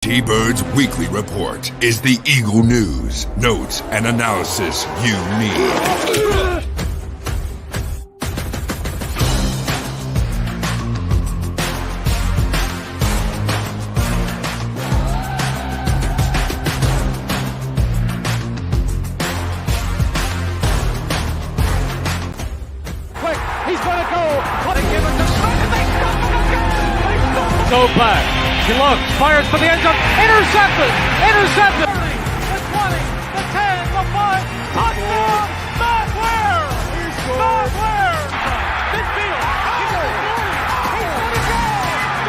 T-Birds Weekly Report is the Eagle news, notes, and analysis you need. Go back. He looks, fires for the end zone. Intercepted. The 20, the 10, the 5. Touchdown. Matt Ware. Midfield. He's going to go.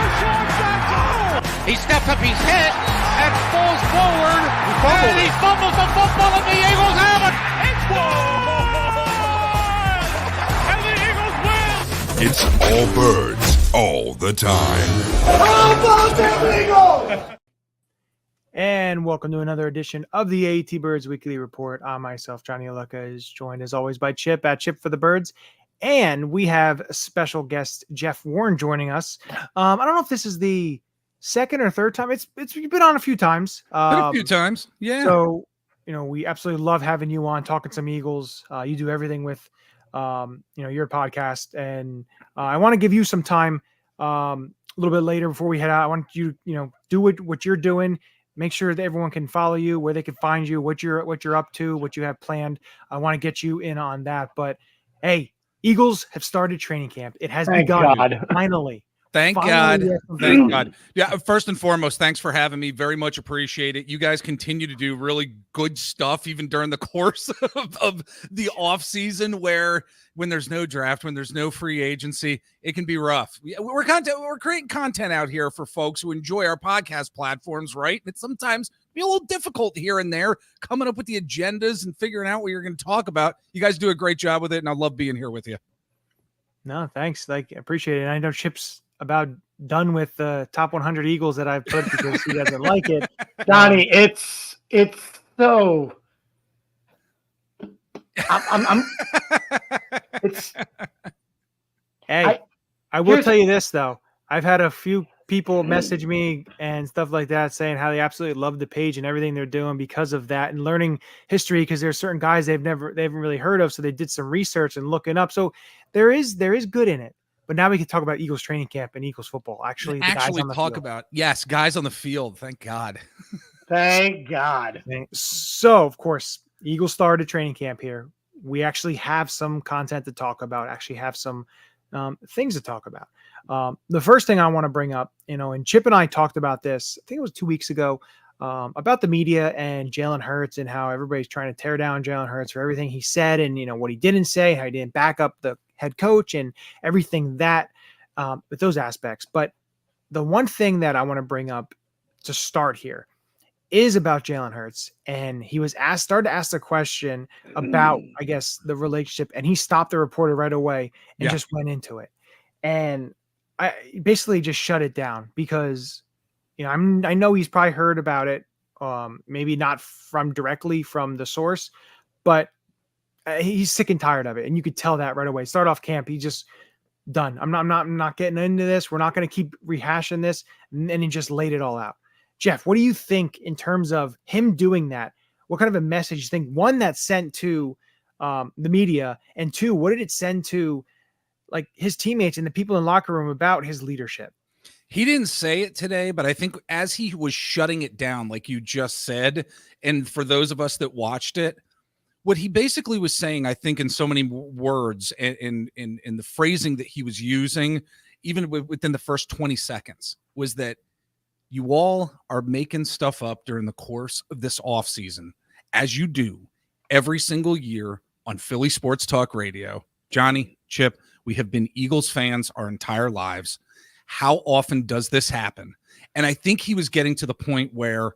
Deshaun Jackson. He steps up his head and falls forward. And he fumbles the football, and the Eagles have it. It's gone. And the Eagles win. It's all birds. All the time. And welcome to another edition of the AATBirds Weekly Report. I myself, Johnny Ulecka, is joined as always by Chip at Chip for the Birds. And we have a special guest, Jeff Warren, joining us. I don't know if this is the second or third time. It's been on a few times. A few times, yeah. So, we absolutely love having you on, talking some Eagles. You do everything with your podcast, and I want to give you some time a little bit later before we head out. I want you do what you're doing, make sure that everyone can follow you, where they can find you, what you're up to, what you have planned. I want to get you in on that. But hey, Eagles have started training camp. It has begun. Finally. Thank God. Thank God. Yeah, first and foremost, thanks for having me. Very much appreciate it. You guys continue to do really good stuff, even during the course of the off season, where when there's no draft, when there's no free agency, it can be rough. We're creating content out here for folks who enjoy our podcast platforms, right? It's sometimes be a little difficult here and there, coming up with the agendas and figuring out what you're going to talk about. You guys do a great job with it, and I love being here with you. No, thanks. I appreciate it. And I know Chip's about done with the top 100 Eagles that I've put because he doesn't like it. Donnie, it's so I'm it's Hey, I will tell you this though. I've had a few people message me and stuff like that saying how they absolutely love the page and everything they're doing because of that, and learning history, because there's certain guys they haven't really heard of, so they did some research and looking up. So there is good in it. But now we can talk about Eagles training camp and Eagles football. Actually guys on the field. Yes, guys on the field. Thank God. Thank God. So, of course, Eagles started training camp here. We actually have some content to talk about, actually have some things to talk about. The first thing I want to bring up, and Chip and I talked about this, I think it was 2 weeks ago, about the media and Jalen Hurts and how everybody's trying to tear down Jalen Hurts for everything he said and, what he didn't say, how he didn't back up the head coach and everything that with those aspects. But the one thing that I want to bring up to start here is about Jalen Hurts. And he was started to ask the question about, I guess, the relationship, and he stopped the reporter right away and just went into it. And I basically just shut it down because, I know he's probably heard about it, maybe not directly from the source, but he's sick and tired of it. And you could tell that right away. Start off camp, he's just done. I'm not getting into this. We're not going to keep rehashing this. And he just laid it all out. Jeff, what do you think in terms of him doing that? What kind of a message you think, one, that sent to the media, and two, what did it send to like his teammates and the people in the locker room about his leadership? He didn't say it today, but I think as he was shutting it down, like you just said, and for those of us that watched it, what he basically was saying, I think in so many words and in the phrasing that he was using, even within the first 20 seconds, was that you all are making stuff up during the course of this offseason, as you do every single year on Philly Sports Talk Radio. Johnny, Chip, we have been Eagles fans our entire lives. How often does this happen? And I think he was getting to the point where,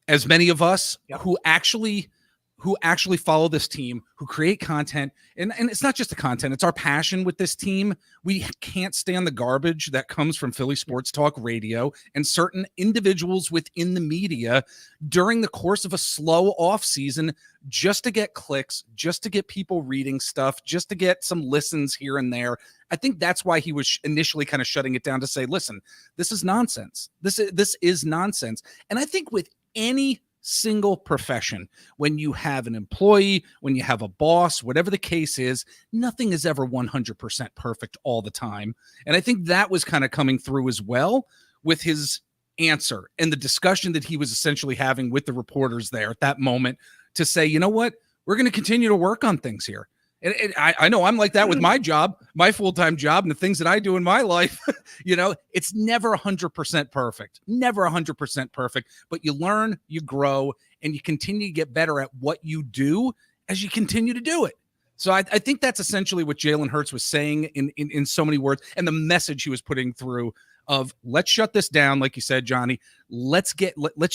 as many of us who actually who actually follow this team, who create content. And it's not just the content, it's our passion with this team. We can't stand the garbage that comes from Philly Sports Talk Radio and certain individuals within the media during the course of a slow off season just to get clicks, just to get people reading stuff, just to get some listens here and there. I think that's why he was initially kind of shutting it down to say, listen, this is nonsense. This is nonsense. And I think with any single profession, when you have an employee, when you have a boss, whatever the case is, nothing is ever 100% perfect all the time. And I think that was kind of coming through as well with his answer and the discussion that he was essentially having with the reporters there at that moment to say, you know what, we're going to continue to work on things here. And I know I'm like that with my job, my full-time job, and the things that I do in my life. It's never 100% perfect, never 100% perfect, but you learn, you grow, and you continue to get better at what you do as you continue to do it. So I think that's essentially what Jalen Hurts was saying in so many words, and the message he was putting through of let's shut this down, like you said, Johnny. Let's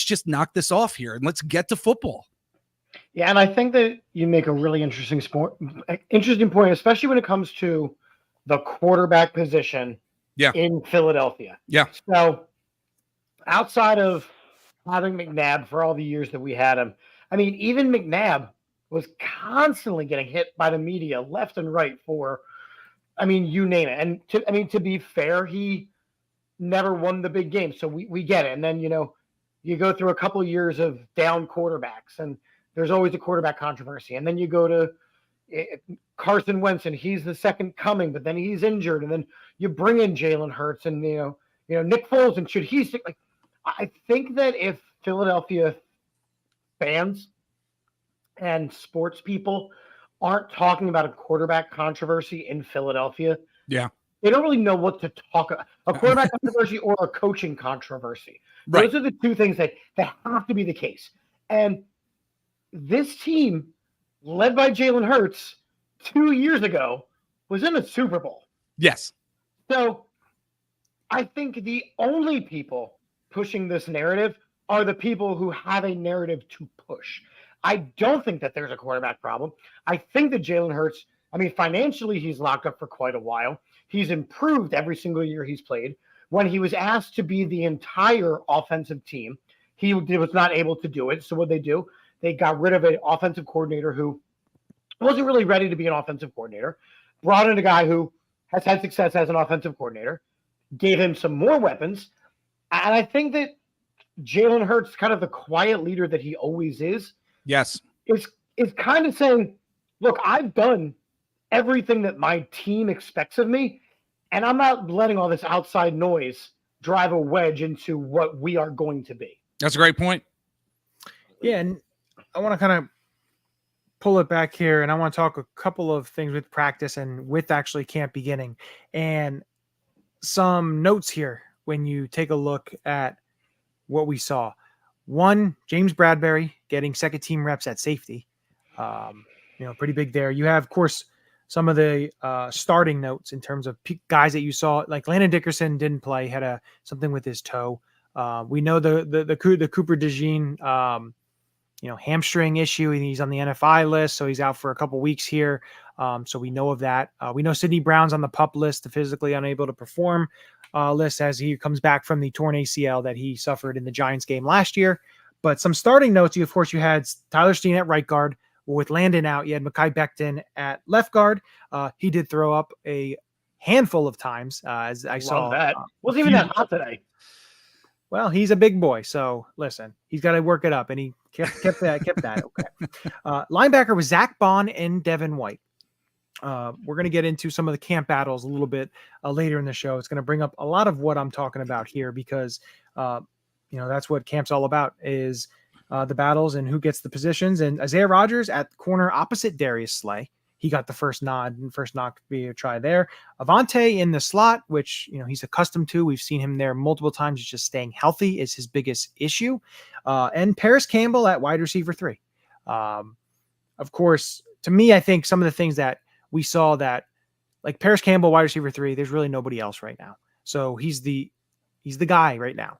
just knock this off here and let's get to football. Yeah, and I think that you make a really interesting point, especially when it comes to the quarterback position in Philadelphia. Yeah. So outside of having McNabb for all the years that we had him, I mean, even McNabb was constantly getting hit by the media left and right for, I mean, you name it. And to be fair, he never won the big game. So we get it. And then, you go through a couple of years of down quarterbacks and there's always a quarterback controversy. And then you go to Carson Wentz and he's the second coming, but then he's injured. And then you bring in Jalen Hurts and, Nick Foles, and should he stick? Like, I think that if Philadelphia fans and sports people aren't talking about a quarterback controversy in Philadelphia, they don't really know what to talk about. A quarterback controversy or a coaching controversy. Right. Those are the two things that have to be the case. And this team, led by Jalen Hurts 2 years ago, was in a Super Bowl. Yes. So I think the only people pushing this narrative are the people who have a narrative to push. I don't think that there's a quarterback problem. I think that Jalen Hurts, financially, he's locked up for quite a while. He's improved every single year he's played. When he was asked to be the entire offensive team, he was not able to do it. So what they do? They got rid of an offensive coordinator who wasn't really ready to be an offensive coordinator, brought in a guy who has had success as an offensive coordinator, gave him some more weapons. And I think that Jalen Hurts, kind of the quiet leader that he always is, is kind of saying, look, I've done everything that my team expects of me, and I'm not letting all this outside noise drive a wedge into what we are going to be. That's a great point. Yeah, and I want to kind of pull it back here, and I want to talk a couple of things with practice and with actually camp beginning, and some notes here when you take a look at what we saw. One, James Bradbury getting second team reps at safety. Pretty big there. You have, of course, some of the starting notes in terms of guys that you saw, like Landon Dickerson didn't play, had something with his toe. We know the Cooper DeJean, hamstring issue, and he's on the NFI list, so he's out for a couple weeks here. So we know of that. We know Sidney Brown's on the PUP list, the physically unable to perform list, as he comes back from the torn ACL that he suffered in the Giants game last year. But some starting notes, you had Tyler Steen at right guard. With Landon out, you had Mekhi Becton at left guard. He did throw up a handful of times, as I saw. That wasn't even that hot today. Well, he's a big boy, so listen, he's got to work it up, and he kept that. Okay. Linebacker was Zach Bond and Devin White. We're going to get into some of the camp battles a little bit later in the show. It's going to bring up a lot of what I'm talking about here because, that's what camp's all about is the battles and who gets the positions. And Isaiah Rodgers at corner opposite Darius Slay. He got the first nod and first knock to be a try there. Avante in the slot, which, he's accustomed to. We've seen him there multiple times. He's just staying healthy is his biggest issue. And Paris Campbell at wide receiver 3. Of course, to me, I think some of the things that we saw that, like Paris Campbell, wide receiver 3, there's really nobody else right now. So he's the guy right now.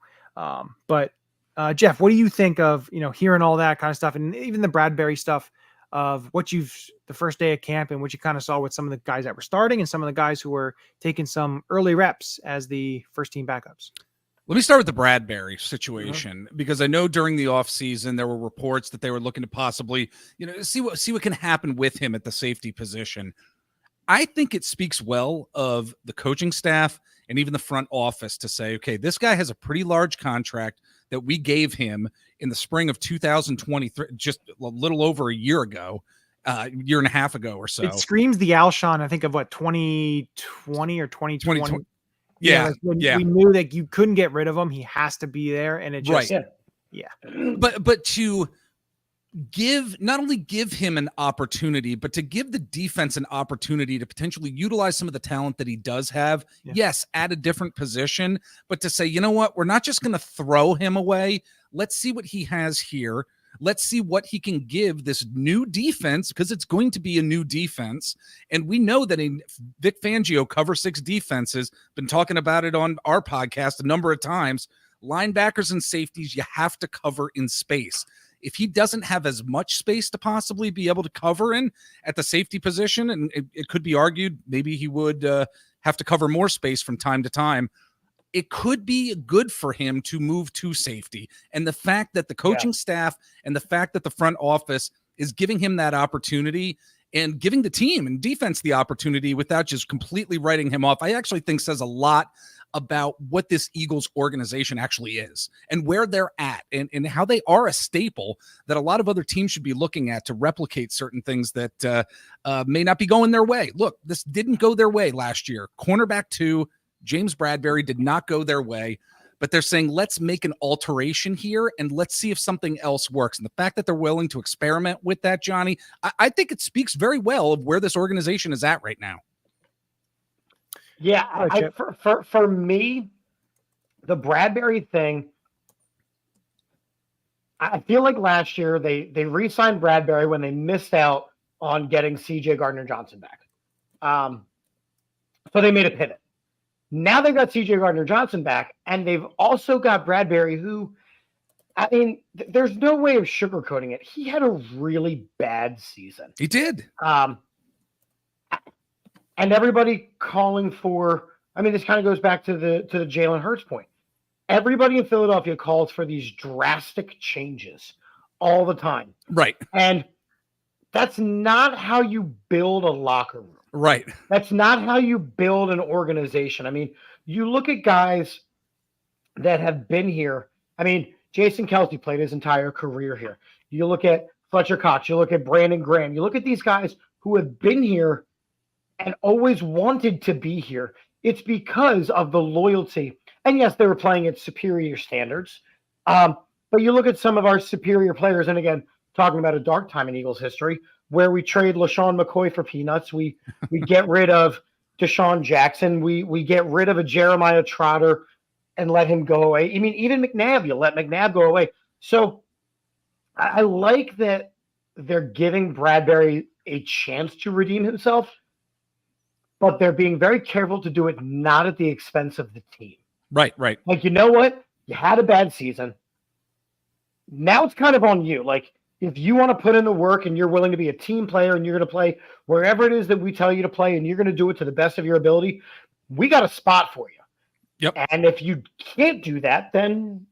But Jeff, what do you think of, hearing all that kind of stuff, and even the Bradbury stuff of the first day of camp and what you kind of saw with some of the guys that were starting and some of the guys who were taking some early reps as the first team backups? Let me start with the Bradbury situation, because I know during the offseason there were reports that they were looking to possibly, see what can happen with him at the safety position. I think it speaks well of the coaching staff and even the front office to say, okay, this guy has a pretty large contract that we gave him in the spring of 2023, just a little over a year ago, year and a half ago or so. It screams the Alshon, I think, of 2020 or 2020. Yeah. We knew that you couldn't get rid of him. He has to be there. And it just, Yeah. But to not only give him an opportunity, but to give the defense an opportunity to potentially utilize some of the talent that he does have. Yeah. Yes, at a different position, but to say, you know what, we're not just going to throw him away. Let's see what he has here. Let's see what he can give this new defense, because it's going to be a new defense. And we know that in Vic Fangio cover 6 defenses, been talking about it on our podcast a number of times, linebackers and safeties, you have to cover in space. If he doesn't have as much space to possibly be able to cover in at the safety position, and it could be argued maybe he would have to cover more space from time to time, it could be good for him to move to safety. And the fact that the coaching staff and the fact that the front office is giving him that opportunity and giving the team and defense the opportunity without just completely writing him off, I actually think says a lot about what this Eagles organization actually is and where they're at, and how they are a staple that a lot of other teams should be looking at to replicate certain things that may not be going their way. Look, this didn't go their way last year. Cornerback 2, James Bradbury, did not go their way, but they're saying, let's make an alteration here and let's see if something else works. And the fact that they're willing to experiment with that, Johnny, I think it speaks very well of where this organization is at right now. Yeah, for me, the Bradbury thing, I feel like last year they re-signed Bradbury when they missed out on getting C.J. Gardner-Johnson back. So they made a pivot. Now they've got C.J. Gardner-Johnson back, and they've also got Bradbury, who, I mean, there's no way of sugarcoating it. He had a really bad season. He did. And everybody calling for, I mean, this kind of goes back to the Jalen Hurts point. Everybody in Philadelphia calls for these drastic changes all the time. Right. And that's not how you build a locker room. Right. That's not how you build an organization. I mean, you look at guys that have been here. I mean, Jason Kelce played his entire career here. You look at Fletcher Cox. You look at Brandon Graham. You look at these guys who have been here and always wanted to be here. It's because of the loyalty. And yes, they were playing at superior standards. But you look at some of our superior players, and again, talking about a dark time in Eagles history, where we trade LaShawn McCoy for peanuts. We get rid of Deshaun Jackson. We get rid of a Jeremiah Trotter and let him go away. I mean, even McNabb, you let McNabb go away. So I like that they're giving Bradbury a chance to redeem himself, but they're being very careful to do it not at the expense of the team. Right. Like, you know what? You had a bad season. Now it's kind of on you. Like, if you want to put in the work and you're willing to be a team player and you're going to play wherever it is that we tell you to play and you're going to do it to the best of your ability, we got a spot for you. Yep. And if you can't do that, then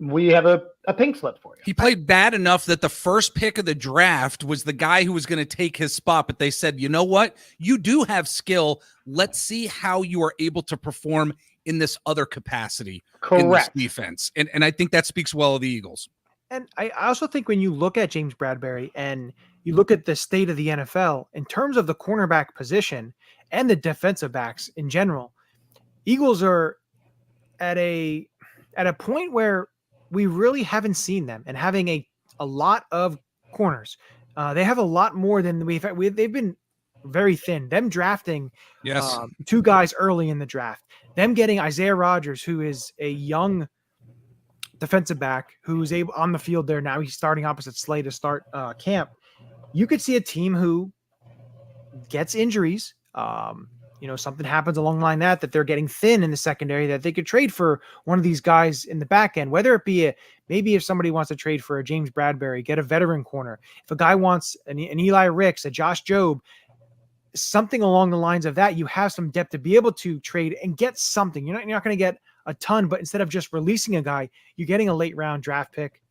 we have a pink slip for you. He played bad enough that the first pick of the draft was the guy who was going to take his spot, but they said, you know what? You do have skill. Let's see how you are able to perform in this other capacity. Correct. In this defense. And I think that speaks well of the Eagles. And I also think when you look at James Bradbury and you look at the state of the NFL in terms of the cornerback position and the defensive backs in general, Eagles are at a point where we really haven't seen them and having a lot of corners. They have a lot more than we've had. They've been very thin. Them drafting 2 guys early in the draft, them getting Isaiah Rodgers, who is a young defensive back who's able on the field there now. He's starting opposite Slay to start camp. You could see a team who gets injuries, something happens along the line that they're getting thin in the secondary, that they could trade for one of these guys in the back end, whether it be maybe if somebody wants to trade for a James Bradbury, get a veteran corner. If a guy wants an Eli Ricks, a Josh Jobe, something along the lines of that, you have some depth to be able to trade and get something. You're not going to get a ton, but instead of just releasing a guy, you're getting a late round draft pick.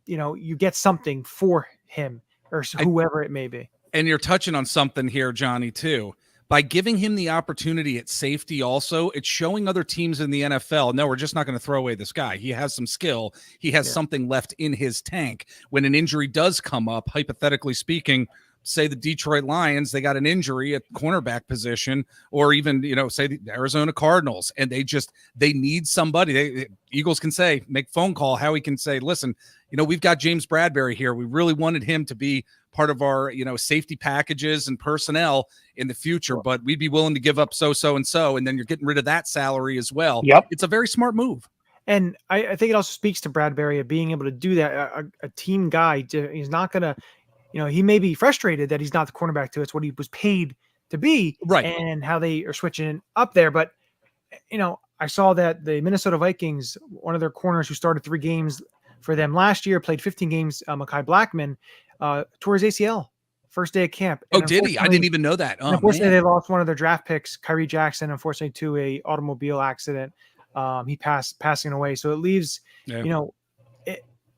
You get something for him or whoever it may be. And you're touching on something here, Johnny, too. By giving him the opportunity at safety also, it's showing other teams in the NFL, no, we're just not going to throw away this guy. He has some skill. He has something left in his tank. When an injury does come up, hypothetically speaking, say the Detroit Lions, they got an injury at cornerback position, or even, say the Arizona Cardinals, and they need somebody. Eagles can say, make phone call. Howie can say, listen, we've got James Bradbury here. We really wanted him to be part of our, safety packages and personnel in the future, but we'd be willing to give up so, and then you're getting rid of that salary as well. Yep. It's a very smart move. And I think it also speaks to Bradbury of being able to do that. A team guy, he's not going to, he may be frustrated that he's not the cornerback to it's what he was paid to be, right? And how they are switching up there. But, I saw that the Minnesota Vikings, one of their corners who started 3 games for them last year, played 15 games, Mekhi Blackman, tore his ACL first day of camp. And did he? I didn't even know that. Unfortunately, they lost one of their draft picks, Kyrie Jackson, unfortunately, to a automobile accident. He passing away. So it leaves,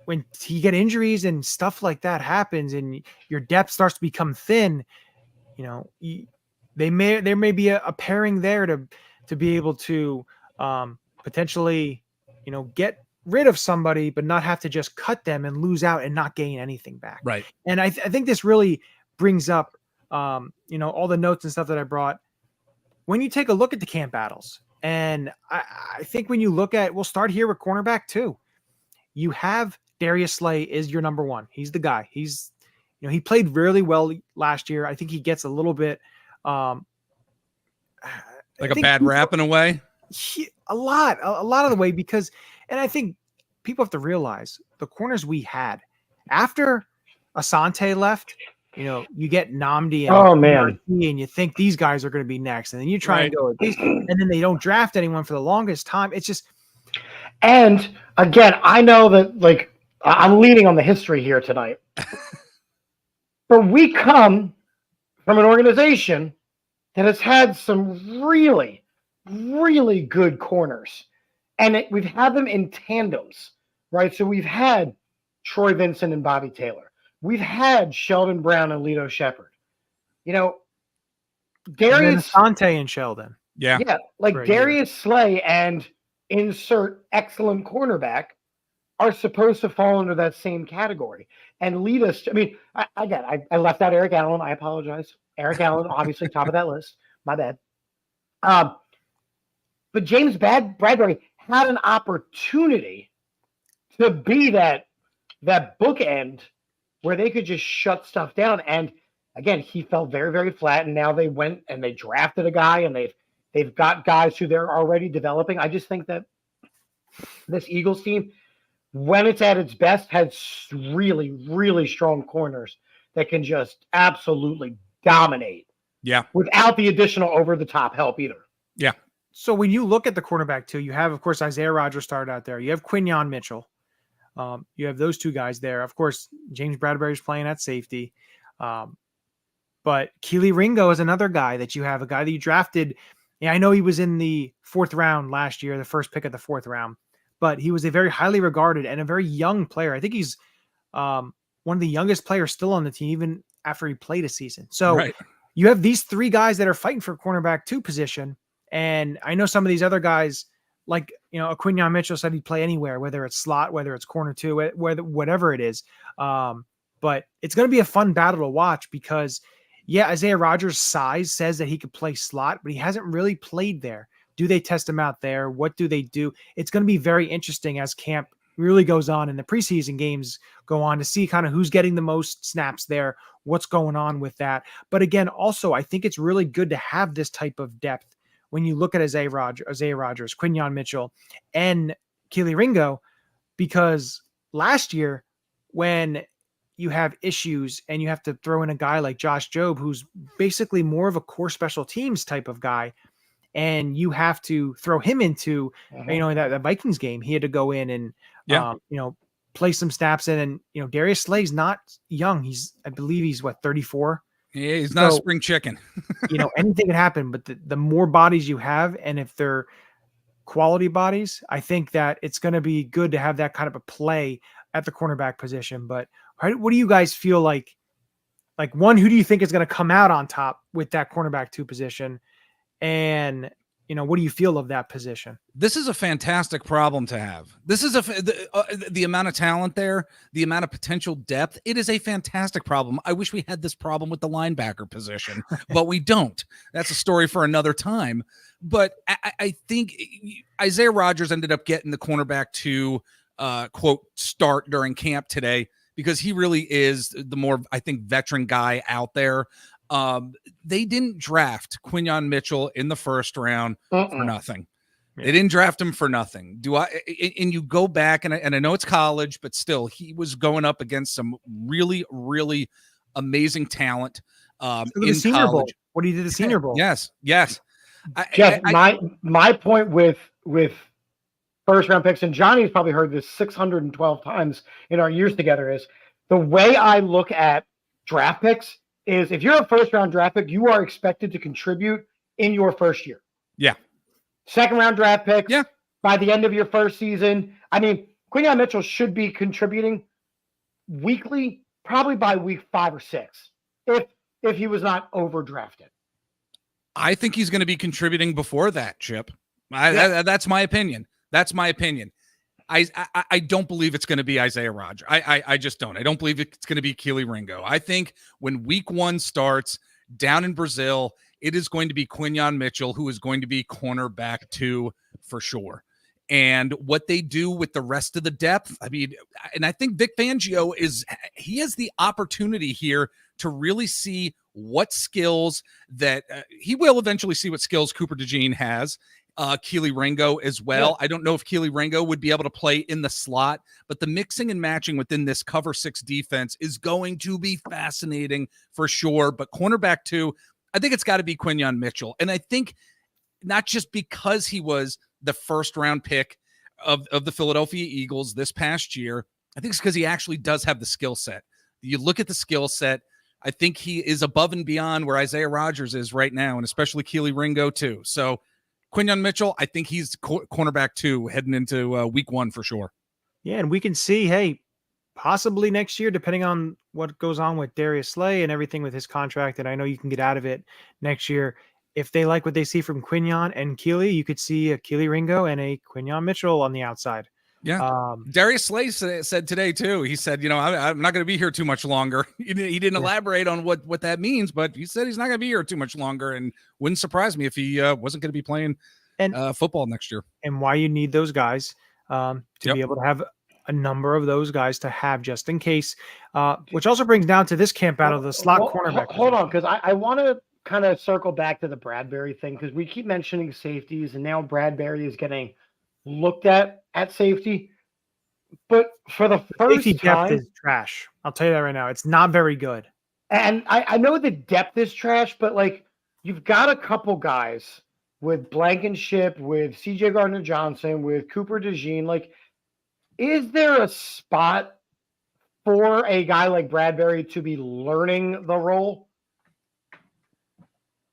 when you get injuries and stuff like that happens and your depth starts to become thin, there may be a pairing there to be able to potentially, get rid of somebody, but not have to just cut them and lose out and not gain anything back. Right. And I think this really brings up, all the notes and stuff that I brought. When you take a look at the camp battles, and I think when you look at, we'll start here with cornerback too. You have Darius Slay is your number one. He's the guy. He's, he played really well last year. I think he gets a little bit, like a bad rap in a way. A lot of the way, because, and I think people have to realize the corners we had after Asante left, you get Nnamdi and you think these guys are going to be next, and then you try and go with these, and then they don't draft anyone for the longest time. It's just, and again, I know that I'm leaning on the history here tonight, but we come from an organization that has had some really, really good corners, and we've had them in tandems, right? So we've had Troy Vincent and Bobby Taylor. We've had Sheldon Brown and Lito Shepherd. Darius Asante and Sheldon. Yeah. Darius Slay and insert excellent cornerback are supposed to fall under that same category and lead us to, I left out Eric Allen. I apologize. Eric Allen, obviously top of that list. My bad. But James Bradbury had an opportunity to be that bookend where they could just shut stuff down. And again, he fell very, very flat. And now they went and they drafted a guy, and they've got guys who they're already developing. I just think that this Eagles team, when it's at its best, has really, really strong corners that can just absolutely dominate. Yeah. Without the additional over-the-top help either. Yeah. So when you look at the cornerback too, you have, of course, Isaiah Rodgers started out there. You have Quinyon Mitchell. You have those two guys there. Of course, James Bradbury's playing at safety. But Kealy Ringo is another guy that you have, a guy that you drafted. Yeah, I know he was in the 4th round last year, the first pick of the 4th round, but he was a very highly regarded and a very young player. I think he's one of the youngest players still on the team, even after he played a season. So you have these 3 guys that are fighting for cornerback 2 position. And I know some of these other guys, like, a Quinyon Mitchell said he'd play anywhere, whether it's slot, whether it's corner 2, whatever it is. But it's going to be a fun battle to watch because, Isaiah Rodgers' size says that he could play slot, but he hasn't really played there. Do they test him out there? What do they do? It's going to be very interesting as camp really goes on and the preseason games go on to see kind of who's getting the most snaps there, what's going on with that. But again, also, I think it's really good to have this type of depth when you look at Isaiah Rodgers, Quinyon Mitchell, and Kealy Ringo, because last year when you have issues and you have to throw in a guy like Josh Jobe, who's basically more of a core special teams type of guy, and you have to throw him into, that Vikings game. He had to go in and, play some snaps in. And, Darius Slay's not young. I believe he's 34. Yeah, he's not a spring chicken. Anything can happen, but the more bodies you have, and if they're quality bodies, I think that it's going to be good to have that kind of a play at the cornerback position. But what do you guys feel like? Like, one, who do you think is going to come out on top with that cornerback 2 position? And, what do you feel of that position? This is a fantastic problem to have. This is the amount of talent there, the amount of potential depth. It is a fantastic problem. I wish we had this problem with the linebacker position, but we don't. That's a story for another time. But I think Isaiah Rodgers ended up getting the cornerback to quote start during camp today because he really is the more, I think, veteran guy out there. They didn't draft Quinyon Mitchell in the first round for nothing. Yeah. They didn't draft him for nothing. And you go back, and I know it's college, but still, he was going up against some really, really amazing talent in Senior college. Bowl. What he did at the Senior Bowl. Yes. Jeff, my point with first round picks, and Johnny's probably heard this 612 times in our years together, is the way I look at draft picks is if you're a first round draft pick, you are expected to contribute in your first year. Yeah. Second round draft picks. Yeah. By the end of your first season. I mean, Quinyon Mitchell should be contributing weekly, probably by week 5 or 6, if he was not overdrafted. I think he's going to be contributing before that, Chip. That's my opinion. I don't believe it's going to be Isaiah Rodgers. I just don't. I don't believe it's going to be Keagy Ringo. I think when week 1 starts down in Brazil, it is going to be Quinyon Mitchell, who is going to be cornerback 2 for sure. And what they do with the rest of the depth, I mean, and I think Vic Fangio he has the opportunity here to really see what skills that he will eventually see what skills Cooper DeJean has. Keagy Ringo as well. Yeah. I don't know if Keagy Ringo would be able to play in the slot, but the mixing and matching within this cover 6 defense is going to be fascinating for sure. But cornerback 2, I think it's got to be Quinyon Mitchell. And I think not just because he was the first round pick of the Philadelphia Eagles this past year, I think it's because he actually does have the skill set. You look at the skill set, I think he is above and beyond where Isaiah Rodgers is right now, and especially Keagy Ringo too. So Quinyon Mitchell, I think he's cornerback 2 heading into week 1 for sure. Yeah, and we can see, hey, possibly next year, depending on what goes on with Darius Slay and everything with his contract, and I know you can get out of it next year. If they like what they see from Quinyon and Kealy, you could see a Keagy Ringo and a Quinyon Mitchell on the outside. Yeah. Darius Slay said today too. He said, I'm not going to be here too much longer. He didn't elaborate on what that means, but he said he's not going to be here too much longer, and wouldn't surprise me if he wasn't going to be playing football next year. And why you need those guys to be able to have a number of those guys to have just in case, which also brings down to this camp out of the slot cornerback. Hold on, because I want to kind of circle back to the Bradbury thing, because we keep mentioning safeties, and now Bradbury is getting looked at safety. But for the first safety time, depth is trash. I'll tell you that right now. It's not very good. And I know the depth is trash, but you've got a couple guys with Blankenship, with CJ Gardner-Johnson, with Cooper DeJean. Is there a spot for a guy like Bradbury to be learning the role?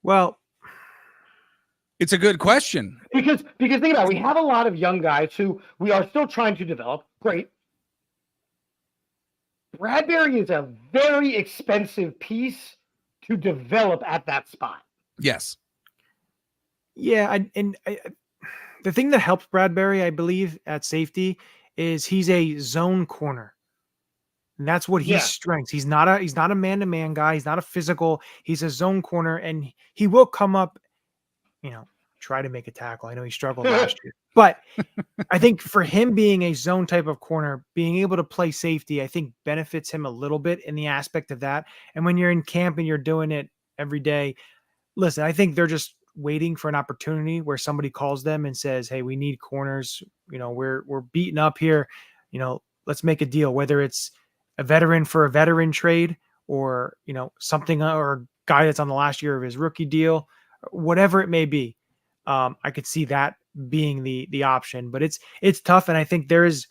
Well, it's a good question. Because think about it, we have a lot of young guys who we are still trying to develop. Great. Bradbury is a very expensive piece to develop at that spot. Yes. Yeah, the thing that helps Bradbury, I believe, at safety is he's a zone corner. And that's what he's strengths. He's not a man-to-man guy. He's not a physical. He's a zone corner, and he will come up, try to make a tackle. I know he struggled last year. But I think for him being a zone type of corner, being able to play safety, I think benefits him a little bit in the aspect of that. And when you're in camp and you're doing it every day, listen, I think they're just waiting for an opportunity where somebody calls them and says, hey, we need corners. We're beaten up here. Let's make a deal, whether it's a veteran for a veteran trade, or something, or a guy that's on the last year of his rookie deal, whatever it may be. I could see that being the option, but it's tough, and I think there is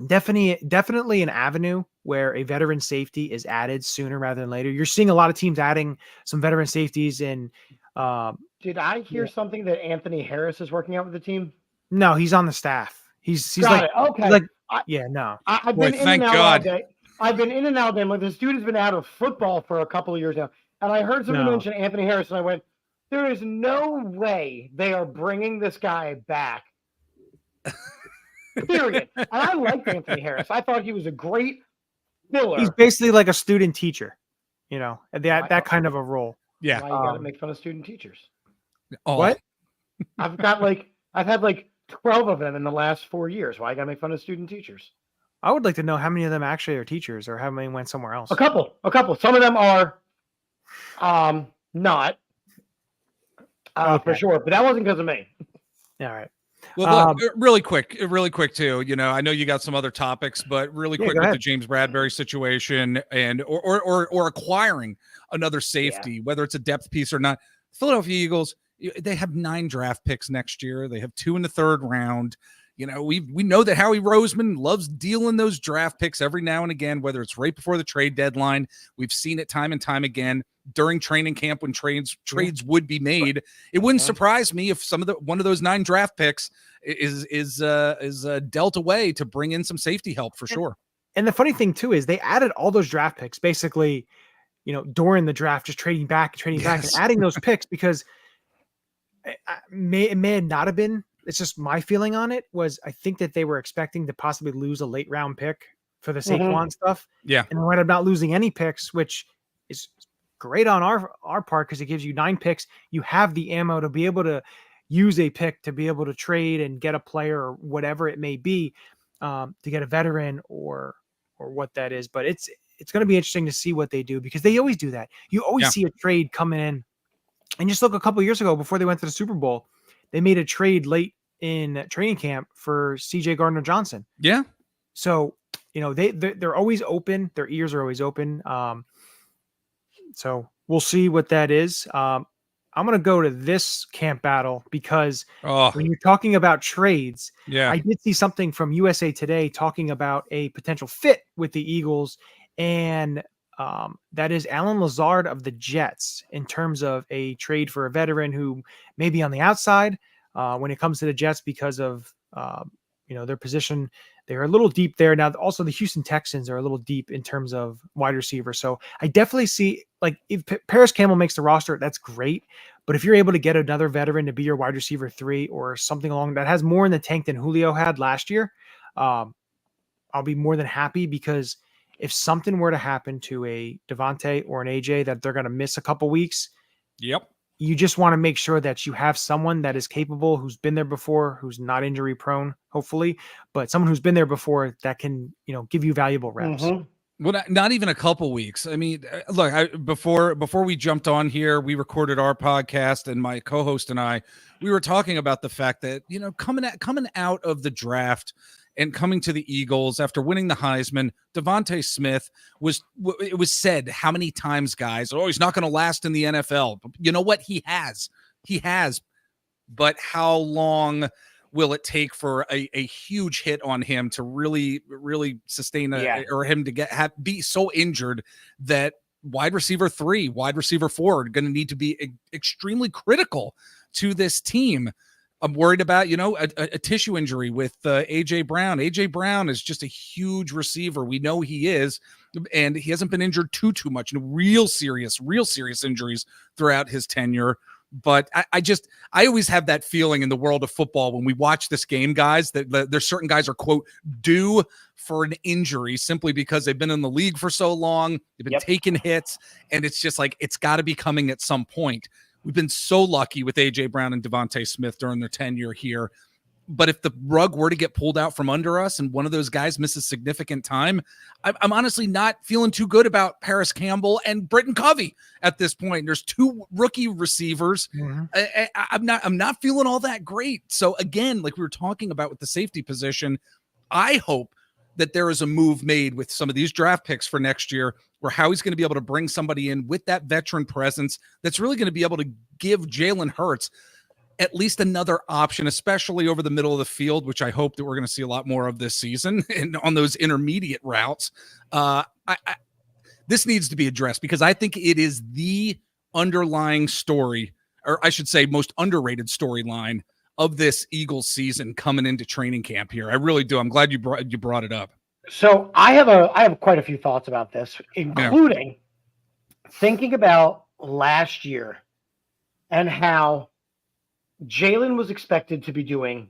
definitely an avenue where a veteran safety is added sooner rather than later. You're seeing a lot of teams adding some veteran safeties in. Did I hear something that Anthony Harris is working out with the team? No, he's on the staff. He's Got like, it. Okay. he's like, yeah, no. I've Boy, been in thank and out God. all day. I've been in and out of them. Like, this dude has been out of football for a couple of years now. And I heard somebody mention Anthony Harris, and I went, there is no way they are bringing this guy back. Period. And I liked Anthony Harris. I thought he was a great filler. He's basically like a student teacher, that kind of a role. Yeah. Why you got to make fun of student teachers? Oh. What? I've had like 12 of them in the last 4 years. Why you got to make fun of student teachers? I would like to know how many of them actually are teachers, or how many went somewhere else. A couple. Some of them are not for sure, but that wasn't because of me. All right. Well, look, really quick too. I know you got some other topics, but really quick with the James Bradbury situation and or acquiring another safety, whether it's a depth piece or not. Philadelphia Eagles, they have 9 draft picks next year. They have 2 in the 3rd round. We know that Howie Roseman loves dealing those draft picks every now and again, whether it's right before the trade deadline. We've seen it time and time again during training camp when trades would be made. It wouldn't surprise me if one of those 9 draft picks is dealt away to bring in some safety help for sure. And the funny thing too is they added all those draft picks basically, during the draft, just trading back and adding those picks because it may not have been. It's just my feeling on it was I think that they were expecting to possibly lose a late round pick for the Saquon stuff. Yeah. And they ended up not losing any picks, which is great on our part because it gives you 9 picks. You have the ammo to be able to use a pick to be able to trade and get a player or whatever it may be, to get a veteran or what that is. But it's going to be interesting to see what they do because they always do that. You always see a trade coming in. And just look a couple of years ago before they went to the Super Bowl, they made a trade late in training camp for CJ Gardner-Johnson. Yeah. So, they're always open. Their ears are always open. So we'll see what that is. I'm going to go to this camp battle because when you're talking about trades, I did see something from USA Today talking about a potential fit with the Eagles, and that is Alan Lazard of the Jets in terms of a trade for a veteran who may be on the outside when it comes to the Jets because of their position. They're a little deep there. Now, also the Houston Texans are a little deep in terms of wide receiver. So I definitely see, like, if Paris Campbell makes the roster, that's great. But if you're able to get another veteran to be your wide receiver 3 or something along that has more in the tank than Julio had last year, I'll be more than happy because if something were to happen to a Devontae or an AJ that they're going to miss a couple weeks, you just want to make sure that you have someone that is capable, who's been there before, who's not injury prone, hopefully, but someone who's been there before that can, give you valuable reps. Well, not even a couple weeks. I mean, look, before we jumped on here, we recorded our podcast, and my co-host and I, we were talking about the fact that, coming out of the draft and coming to the Eagles after winning the Heisman, Devontae Smith it was said how many times, guys, he's not going to last in the NFL. You know what? He has, but how long will it take for a huge hit on him to really, really sustain or him to be so injured that wide receiver 3, wide receiver 4 are going to need to be extremely critical to this team? I'm worried about, a tissue injury with AJ Brown. AJ Brown is just a huge receiver. We know he is, and he hasn't been injured too much. Real serious injuries throughout his tenure. But I always have that feeling in the world of football when we watch this game, guys, that there's certain guys are, quote, due for an injury simply because they've been in the league for so long. They've been taking hits, and it's just like it's got to be coming at some point. We've been so lucky with A.J. Brown and Devontae Smith during their tenure here. But if the rug were to get pulled out from under us and one of those guys misses significant time, I'm honestly not feeling too good about Paris Campbell and Britton Covey at this point. There's 2 rookie receivers. I'm not feeling all that great. So again, like we were talking about with the safety position, I hope that there is a move made with some of these draft picks for next year where Howie's going to be able to bring somebody in with that veteran presence that's really going to be able to give Jalen Hurts at least another option, especially over the middle of the field, which I hope that we're going to see a lot more of this season and on those intermediate routes. This needs to be addressed because I think it is the underlying story, or I should say most underrated storyline of this Eagles season coming into training camp here. I really do. I'm glad you brought it up. So I have quite a few thoughts about this, including thinking about last year and how Jalen was expected to be doing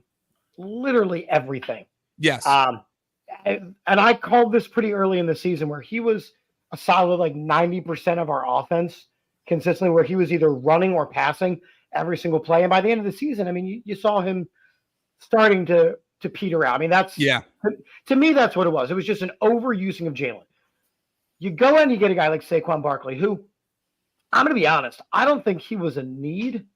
literally everything. Yes. And I called this pretty early in the season where he was a solid like 90% of our offense consistently, where he was either running or passing every single play. And by the end of the season, I mean, you saw him starting to peter out. I mean, to me, that's what it was. It was just an overusing of Jalen. You go and you get a guy like Saquon Barkley, who, I'm going to be honest, I don't think he was a need,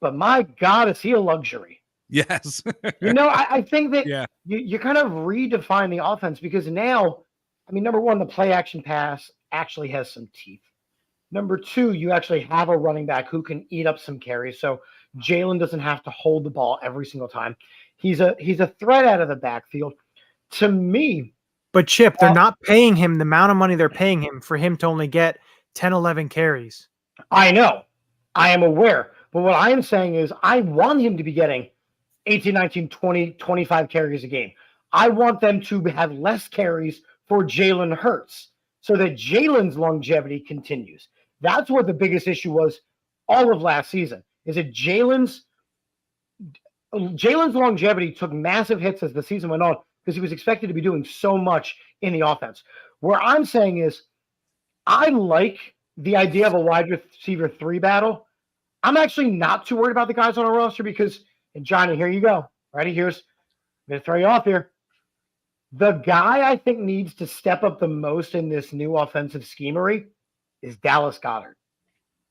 but my God, is he a luxury? Yes. I think that you kind of redefine the offense because now, I mean, number one, the play action pass actually has some teeth. Number two, you actually have a running back who can eat up some carries. So Jalen doesn't have to hold the ball every single time. He's a threat out of the backfield. To me. But Chip, they're not paying him the amount of money they're paying him for him to only get 10, 11 carries. I know. I am aware. But what I am saying is I want him to be getting 18, 19, 20, 25 carries a game. I want them to have less carries for Jalen Hurts so that Jalen's longevity continues. That's what the biggest issue was all of last season, is that Jalen's longevity took massive hits as the season went on because he was expected to be doing so much in the offense. Where I'm saying is I like the idea of a wide receiver 3 battle. I'm actually not too worried about the guys on our roster because, and Johnny, here you go. Ready? I'm going to throw you off here. The guy I think needs to step up the most in this new offensive schemery is Dallas Goedert,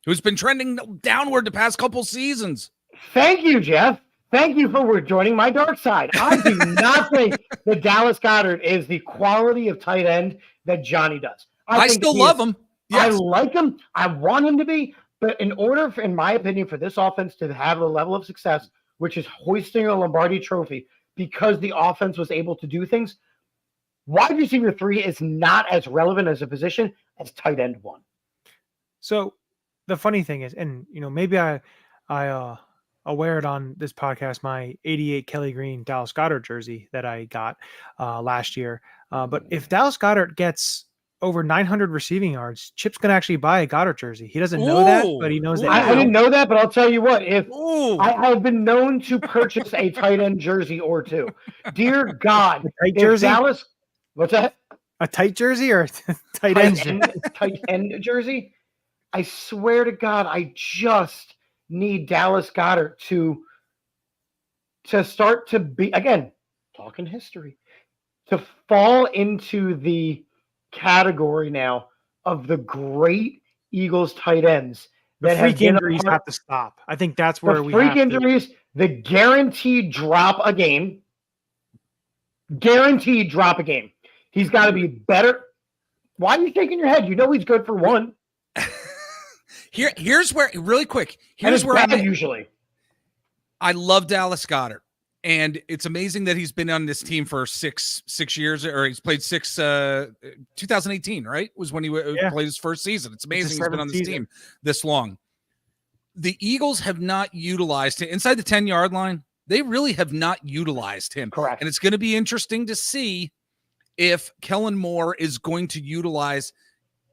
who's been trending downward the past couple seasons. Thank you, Jeff. Thank you for joining my dark side. I do not think that Dallas Goedert is the quality of tight end that Johnny does. I still love him. Yes. I like him. I want him to be. But in order, in my opinion, for this offense to have a level of success, which is hoisting a Lombardi trophy because the offense was able to do things, wide receiver 3 is not as relevant as a position as tight end 1. So the funny thing is, and maybe I wear it on this podcast, my 88 Kelly Green Dallas Goedert jersey that I got last year. But if Dallas Goedert gets over 900 receiving yards, Chip's going to actually buy a Goddard jersey. He doesn't know that, but he knows that. I didn't know that, but I'll tell you what, if I've been known to purchase a tight end jersey or two. Dear God, tight jersey? Dallas, what's that? A tight jersey or a tight end? Tight end jersey? I swear to God, I just need Dallas Goedert to start to be, again, talking history, to fall into the category now of the great Eagles tight ends that freak injuries have to stop. I think that's where we freak injuries, the guaranteed drop a game. Guaranteed drop a game. He's got to be better. Why are you shaking your head? You know he's good for one. Here's where, really quick. Here's where I'm usually. I love Dallas Goedert. And it's amazing that he's been on this team for six years, or he's played 2018, right? Was when he played his first season. It's amazing he's been on this team this long. The Eagles have not utilized him inside the 10-yard line. They really have not utilized him. Correct. And it's going to be interesting to see if Kellen Moore is going to utilize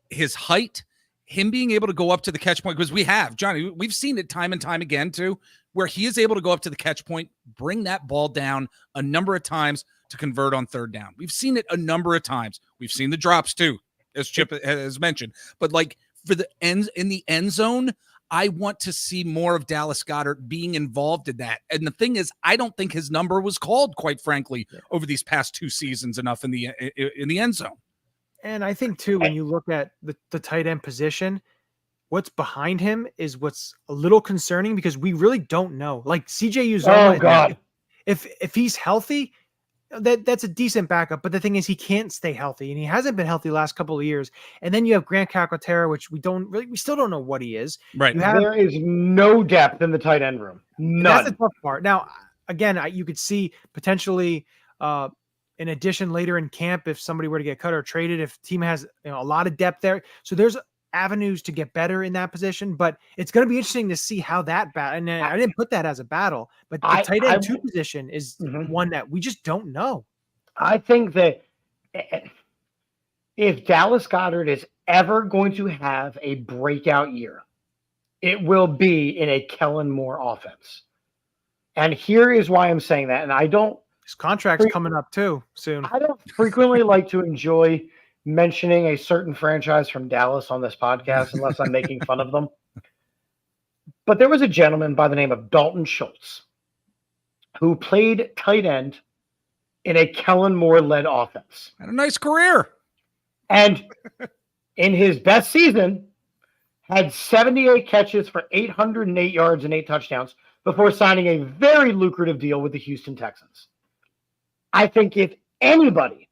his height, him being able to go up to the catch point, because Johnny, we've seen it time and time again too, where he is able to go up to the catch point, bring that ball down a number of times to convert on third down. We've seen it a number of times. We've seen the drops too, as Chip has mentioned. But like for the ends in the end zone, I want to see more of Dallas Goedert being involved in that. And the thing is, I don't think his number was called, quite frankly, over these past 2 seasons enough in the end zone. And I think too, when you look at the tight end position, what's behind him is what's a little concerning because we really don't know. Like CJ Uzomah, oh God, if he's healthy, that's a decent backup. But the thing is, he can't stay healthy, and he hasn't been healthy the last couple of years. And then you have Grant Calcaterra, which we still don't know what he is. Right. There is no depth in the tight end room. None. That's the tough part. Now, again, you could see potentially an addition later in camp if somebody were to get cut or traded, if team has a lot of depth there. So there's avenues to get better in that position, but it's going to be interesting to see how that and I didn't put that as a battle, but the tight end 2 position is one that we just don't know. I think that if Dallas Goedert is ever going to have a breakout year, it will be in a Kellen Moore offense. And here is why I'm saying that. And his contract's coming up too soon. I don't frequently like to enjoy mentioning a certain franchise from Dallas on this podcast unless I'm making fun of them. But there was a gentleman by the name of Dalton Schultz who played tight end in a Kellen Moore-led offense. Had a nice career. And in his best season, had 78 catches for 808 yards and 8 touchdowns before signing a very lucrative deal with the Houston Texans. I think if anybody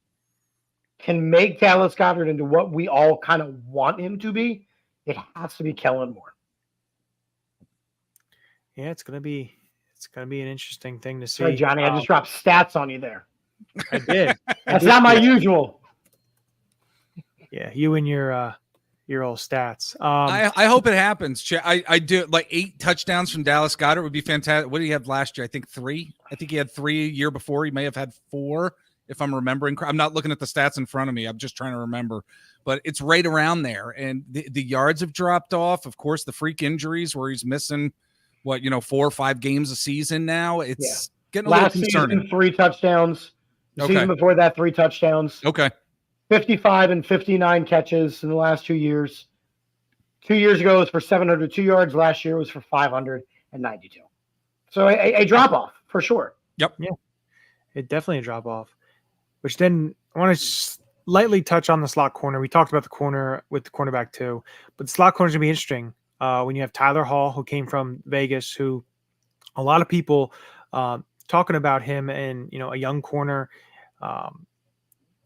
can make Dallas Goedert into what we all kind of want him to be, it has to be Kellen Moore. Yeah, it's gonna be an interesting thing to see. Sorry, Johnny, I just dropped stats on you there. I did. That's not my usual. Yeah, you and your old stats. I hope it happens. I do, like 8 touchdowns from Dallas Goedert would be fantastic. What did he have last year? I think 3. I think he had 3 a year before. He may have had 4, if I'm remembering. I'm not looking at the stats in front of me. I'm just trying to remember. But it's right around there. And the yards have dropped off. Of course, the freak injuries where he's missing, 4 or 5 games a season now. It's getting a little concerning. Last season, 3 touchdowns. The season before that, 3 touchdowns. Okay. 55 and 59 catches in the last 2 years. 2 years ago, it was for 702 yards. Last year was for 592. So a drop-off, for sure. Yep. Yeah, it definitely a drop-off. Which then I want to lightly touch on the slot corner. We talked about the corner with the cornerback too. But the slot corner is going to be interesting when you have Tyler Hall, who came from Vegas, who a lot of people talking about him and, a young corner.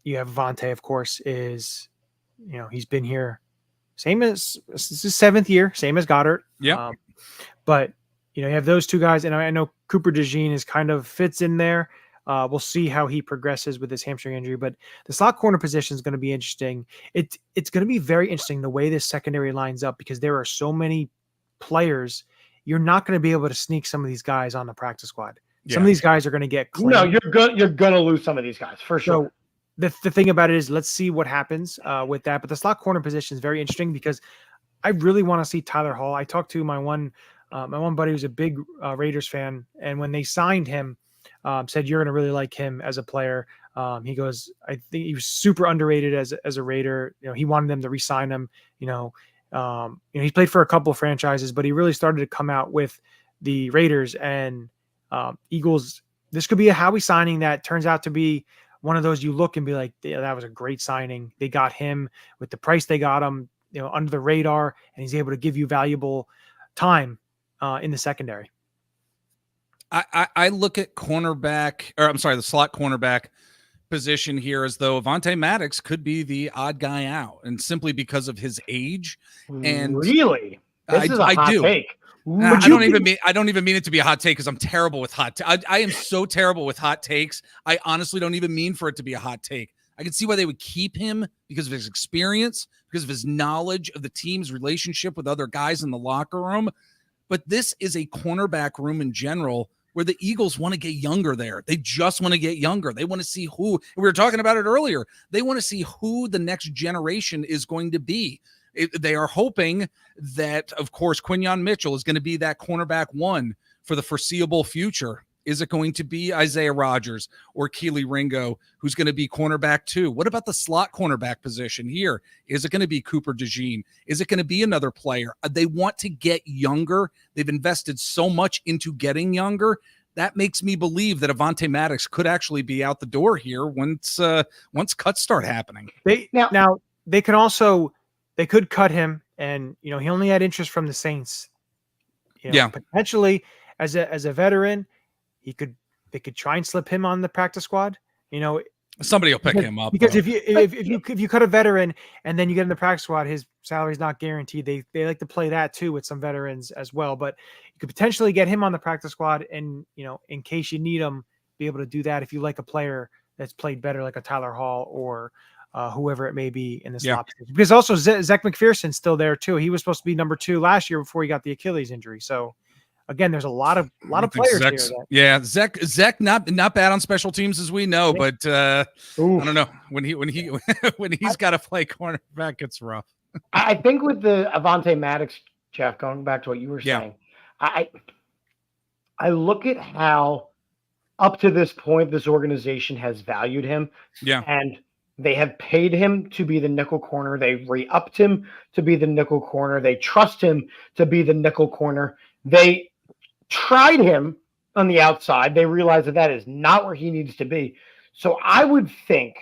You have Avonte, of course, is, he's been here same as this is his 7th year, same as Goddard. Yeah. But, you have those 2 guys. And I know Cooper DeJean is kind of fits in there. We'll see how he progresses with his hamstring injury, but the slot corner position is going to be interesting. It's going to be very interesting the way this secondary lines up because there are so many players. You're not going to be able to sneak some of these guys on the practice squad. Yeah. Some of these guys are going to get claimed. No, you're going to lose some of these guys for sure. So the thing about it is, let's see what happens with that. But the slot corner position is very interesting because I really want to see Tyler Hall. I talked to my one buddy who's a big Raiders fan, and when they signed him, said you're going to really like him as a player. He goes, I think he was super underrated as a Raider. He wanted them to re-sign him. He's played for a couple of franchises, but he really started to come out with the Raiders and Eagles. This could be a Howie signing that turns out to be one of those you look and be like, yeah, that was a great signing. They got him with the price they got him, under the radar, and he's able to give you valuable time in the secondary. I look at the slot cornerback position here as though Avonte Maddox could be the odd guy out, and simply because of his age. And really, this is a hot take. I don't even mean it to be a hot take because I'm terrible with hot I am so terrible with hot takes. I honestly don't even mean for it to be a hot take. I can see why they would keep him because of his experience, because of his knowledge of the team's relationship with other guys in the locker room. But this is a cornerback room in general where the Eagles want to get younger there. They just want to get younger. They want to see who, we were talking about it earlier, they want to see who the next generation is going to be. They are hoping that, of course, Quinyon Mitchell is going to be that cornerback 1 for the foreseeable future. Is it going to be Isaiah Rodgers or Keely Ringo, who's going to be cornerback 2? What about the slot cornerback position here? Is it going to be Cooper DeJean? Is it going to be another player? They want to get younger. They've invested so much into getting younger. That makes me believe that Avonte Maddox could actually be out the door here once cuts start happening. Now they could cut him, and he only had interest from the Saints. Potentially as a veteran, they could try and slip him on the practice squad. Somebody will pick him up because though. if you cut a veteran and then you get in the practice squad, his salary is not guaranteed. They like to play that too with some veterans as well. But you could potentially get him on the practice squad, and in case you need him, be able to do that if you like a player that's played better, like a Tyler Hall or whoever it may be in the slot position. Because also Zach McPherson's still there too. He was supposed to be number 2 last year before he got the Achilles injury. So again, there's a lot of players here. Zach not bad on special teams as we know, but I don't know when he's got to play cornerback, it's rough. I think with the Avonte Maddox, Jeff, going back to what you were saying, I look at how up to this point this organization has valued him. Yeah. And they have paid him to be the nickel corner. They re-upped him to be the nickel corner. They trust him to be the nickel corner. They tried him on the outside. They realized that is not where he needs to be. So I would think,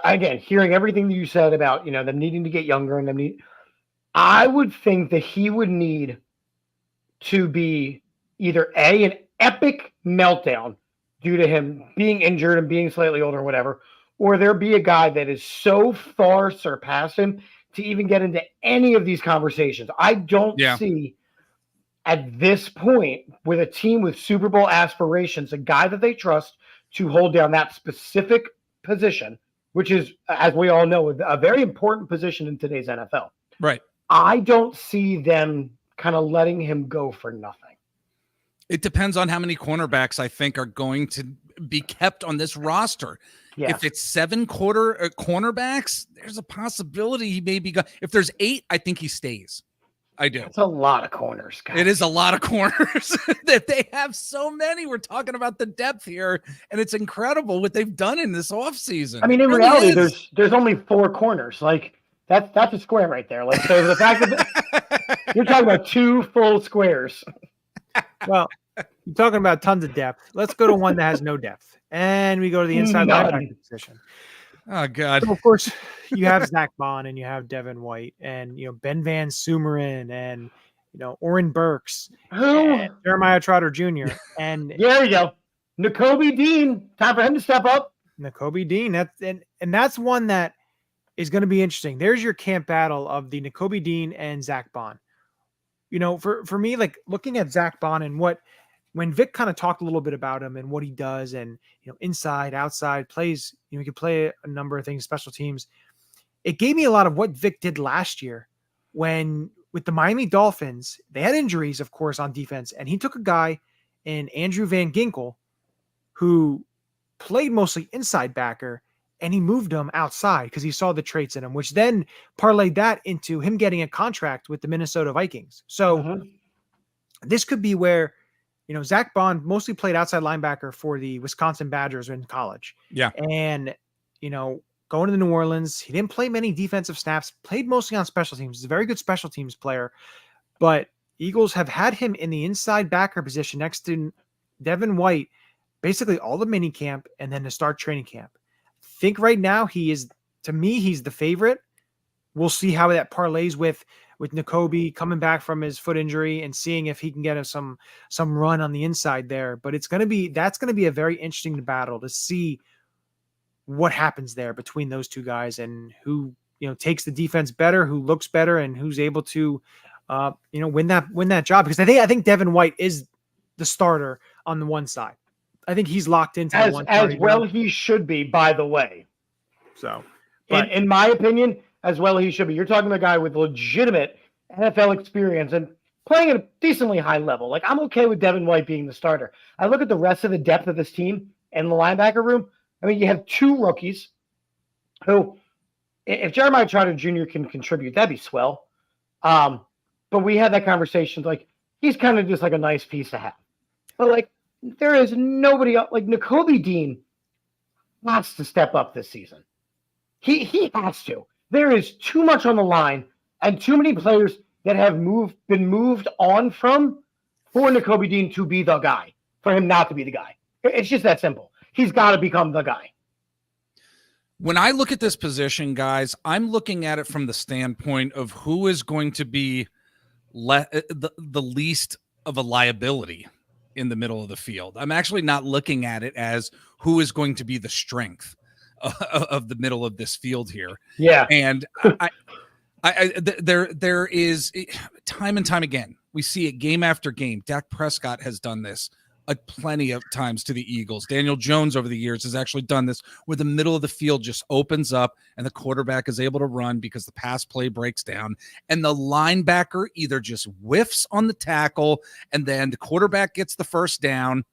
again, hearing everything that you said about them needing to get younger and I would think that he would need to be either an epic meltdown due to him being injured and being slightly older or whatever, or there be a guy that is so far surpassed him to even get into any of these conversations. I don't see at this point with a team with Super Bowl aspirations, a guy that they trust to hold down that specific position, which is, as we all know, a very important position in today's NFL. Right. I don't see them kind of letting him go for nothing. It depends on how many cornerbacks I think are going to be kept on this roster. Yeah. If it's 7 cornerbacks, there's a possibility he may be gone. If there's 8, I think he stays. I do. It's a lot of corners, guys. It is a lot of corners that they have so many. We're talking about the depth here, and it's incredible what they've done in this offseason. I mean, in reality, there's only 4 corners. Like that's a square right there. Like, so the fact that you're talking about 2 full squares. Well, you're talking about tons of depth. Let's go to one that has no depth, and we go to the inside linebacker position. Oh God! So of course, you have Zach Bond and you have Devin White and Ben Van Sumeren and Oren Burks, and Jeremiah Trotter Jr. and there you go, Nakobe Dean. Time for him to step up. Nakobe Dean. That's one that is going to be interesting. There's your camp battle of the Nakobe Dean and Zach Bond. For me, like looking at Zach Bond and when Vic kind of talked a little bit about him and what he does and, inside, outside plays, he could play a number of things, special teams. It gave me a lot of what Vic did last year when with the Miami Dolphins, they had injuries, of course, on defense. And he took a guy in Andrew Van Ginkel who played mostly inside backer and he moved him outside because he saw the traits in him, which then parlayed that into him getting a contract with the Minnesota Vikings. So this could be where, Zach Bond mostly played outside linebacker for the Wisconsin Badgers in college. Yeah. And, going to the New Orleans, he didn't play many defensive snaps, played mostly on special teams. He's a very good special teams player, but Eagles have had him in the inside backer position next to Devin White, basically all the mini camp and then to start training camp. I think right now he's the favorite. We'll see how that parlays with Nakobe coming back from his foot injury and seeing if he can get some run on the inside there. But that's going to be a very interesting battle to see what happens there between those two guys and who, takes the defense better, who looks better, and who's able to, win that job. Because I think Devin White is the starter on the one side. I think he's locked into as well. He should be, by the way. So, but in my opinion, as well he should be. You're talking to a guy with legitimate NFL experience and playing at a decently high level. Like, I'm okay with Devin White being the starter. I look at the rest of the depth of this team in the linebacker room. I mean, you have 2 rookies who, if Jeremiah Trotter Jr. can contribute, that'd be swell. But we had that conversation. Like, he's kind of just like a nice piece to have. But, like, there is nobody else. Like, Nakobe Dean has to step up this season. He has to. There is too much on the line and too many players that have been moved on from for Nakobe Dean to be the guy, for him not to be the guy. It's just that simple. He's got to become the guy. When I look at this position, guys, I'm looking at it from the standpoint of who is going to be the least of a liability. in the middle of the field. I'm actually not looking at it as who is going to be the strength of the middle of this field here. Yeah. And there is time and time again, we see it game after game. Dak Prescott has done this plenty of times to the Eagles. Daniel Jones over the years has actually done this where the middle of the field just opens up and the quarterback is able to run because the pass play breaks down and the linebacker either just whiffs on the tackle and then the quarterback gets the first down,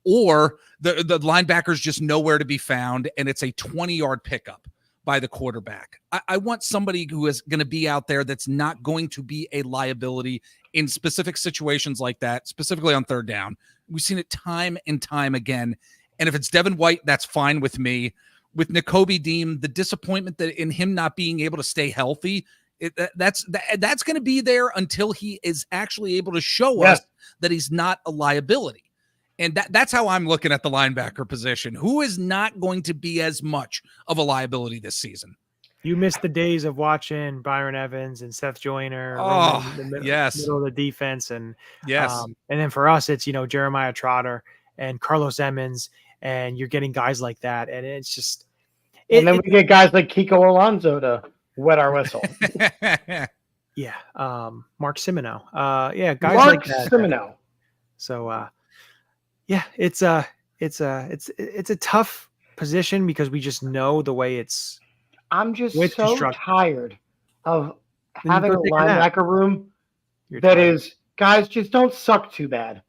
or the linebacker's just nowhere to be found and it's a 20-yard pickup by the quarterback. I want somebody who is going to be out there that's not going to be a liability in specific situations like that, specifically on third down. We've seen it time and time again. And if it's Devin White, that's fine with me. With Nakobe Dean, the disappointment that in him not being able to stay healthy, that's going to be there until he is actually able to show us that he's not a liability. And that's how I'm looking at the linebacker position. Who is not going to be as much of a liability this season? You missed the days of watching Byron Evans and Seth Joyner. Middle of the defense. And and then for us, it's, Jeremiah Trotter and Carlos Emmons, and you're getting guys like that. And it's just, and then we get guys like Kiko Alonso to wet our whistle. Mark Simoneau. Guys Mark like that. Simoneau. So, it's a tough position because we just know the way it's. I'm just so tired of having a linebacker room is, guys, just don't suck too bad.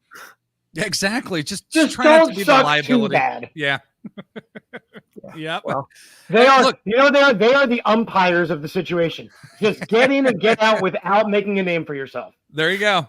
Yeah, exactly. Just try don't not to be the liability. Too bad. Yeah. Yeah. Well, they are. Look, they are the umpires of the situation. Just get in and get out without making a name for yourself. There you go.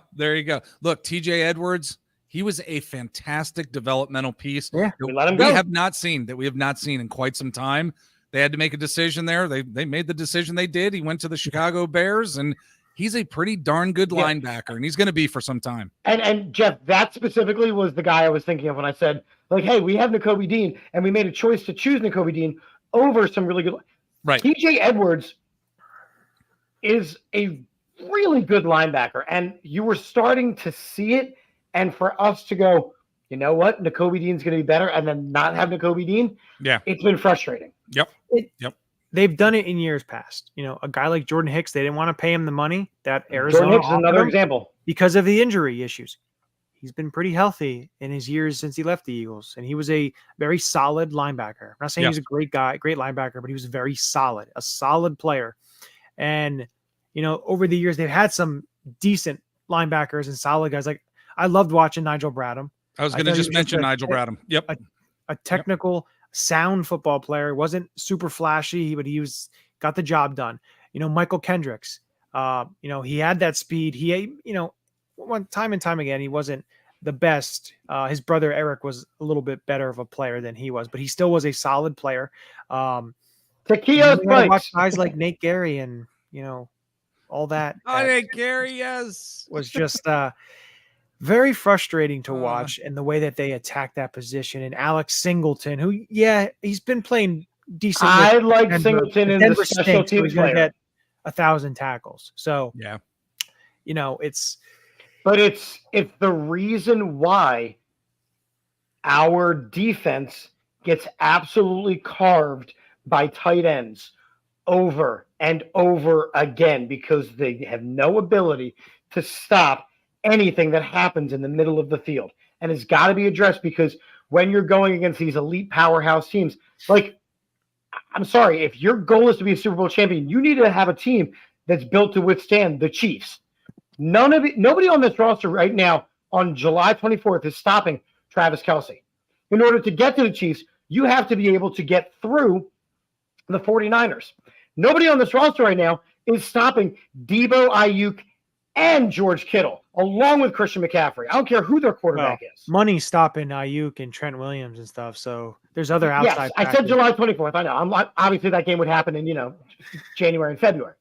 Look, TJ Edwards. He was a fantastic developmental piece. Yeah, we let him go. We have not seen in quite some time. They had to make a decision there. They made the decision they did. He went to the Chicago Bears, and he's a pretty darn good linebacker, and he's going to be for some time. And Jeff, that specifically was the guy I was thinking of when I said, hey, we have Nakobe Dean, and we made a choice to choose Nakobe Dean over some really good. Right. TJ Edwards is a really good linebacker, and you were starting to see it. And for us to go, you know what, Nakobe Dean's going to be better, and then not have Nakobe Dean, it's been frustrating. Yep. They've done it in years past. A guy like Jordan Hicks, they didn't want to pay him the money that Arizona. Jordan Hicks is another example because of the injury issues. He's been pretty healthy in his years since he left the Eagles, and he was a very solid linebacker. I'm not saying he's a great guy, great linebacker, but he was very solid, a solid player. And over the years, they've had some decent linebackers and solid guys. Like I loved watching Nigel Bradham. I was going to just mention Nigel Bradham. Yep. A technical, sound football player. He wasn't super flashy, but he got the job done. Michael Kendricks, he had that speed. He, time and time again, he wasn't the best. His brother Eric was a little bit better of a player than he was, but he still was a solid player. Watch guys like Nate Gary and, all that. Nate Gary, yes. Was just very frustrating to watch, and the way that they attack that position. And Alex Singleton, who, he's been playing decent. I like Singleton in the special teams player. He's going to get 1,000 tackles. So, it's the reason why our defense gets absolutely carved by tight ends over and over again, because they have no ability to stop anything that happens in the middle of the field. And it's got to be addressed, because when you're going against these elite powerhouse teams, I'm sorry, if your goal is to be a Super Bowl champion, you need to have a team that's built to withstand the Chiefs. Nobody on this roster right now on July 24th is stopping Travis Kelce. In order to get to the Chiefs, you have to be able to get through the 49ers. Nobody on this roster right now is stopping Debo, Ayuk, and George Kittle, along with Christian McCaffrey. I don't care who their quarterback is. Money's stopping Ayuk and Trent Williams and stuff, so there's other outside factors. I said July 24th. I know. Obviously, that game would happen in, January and February.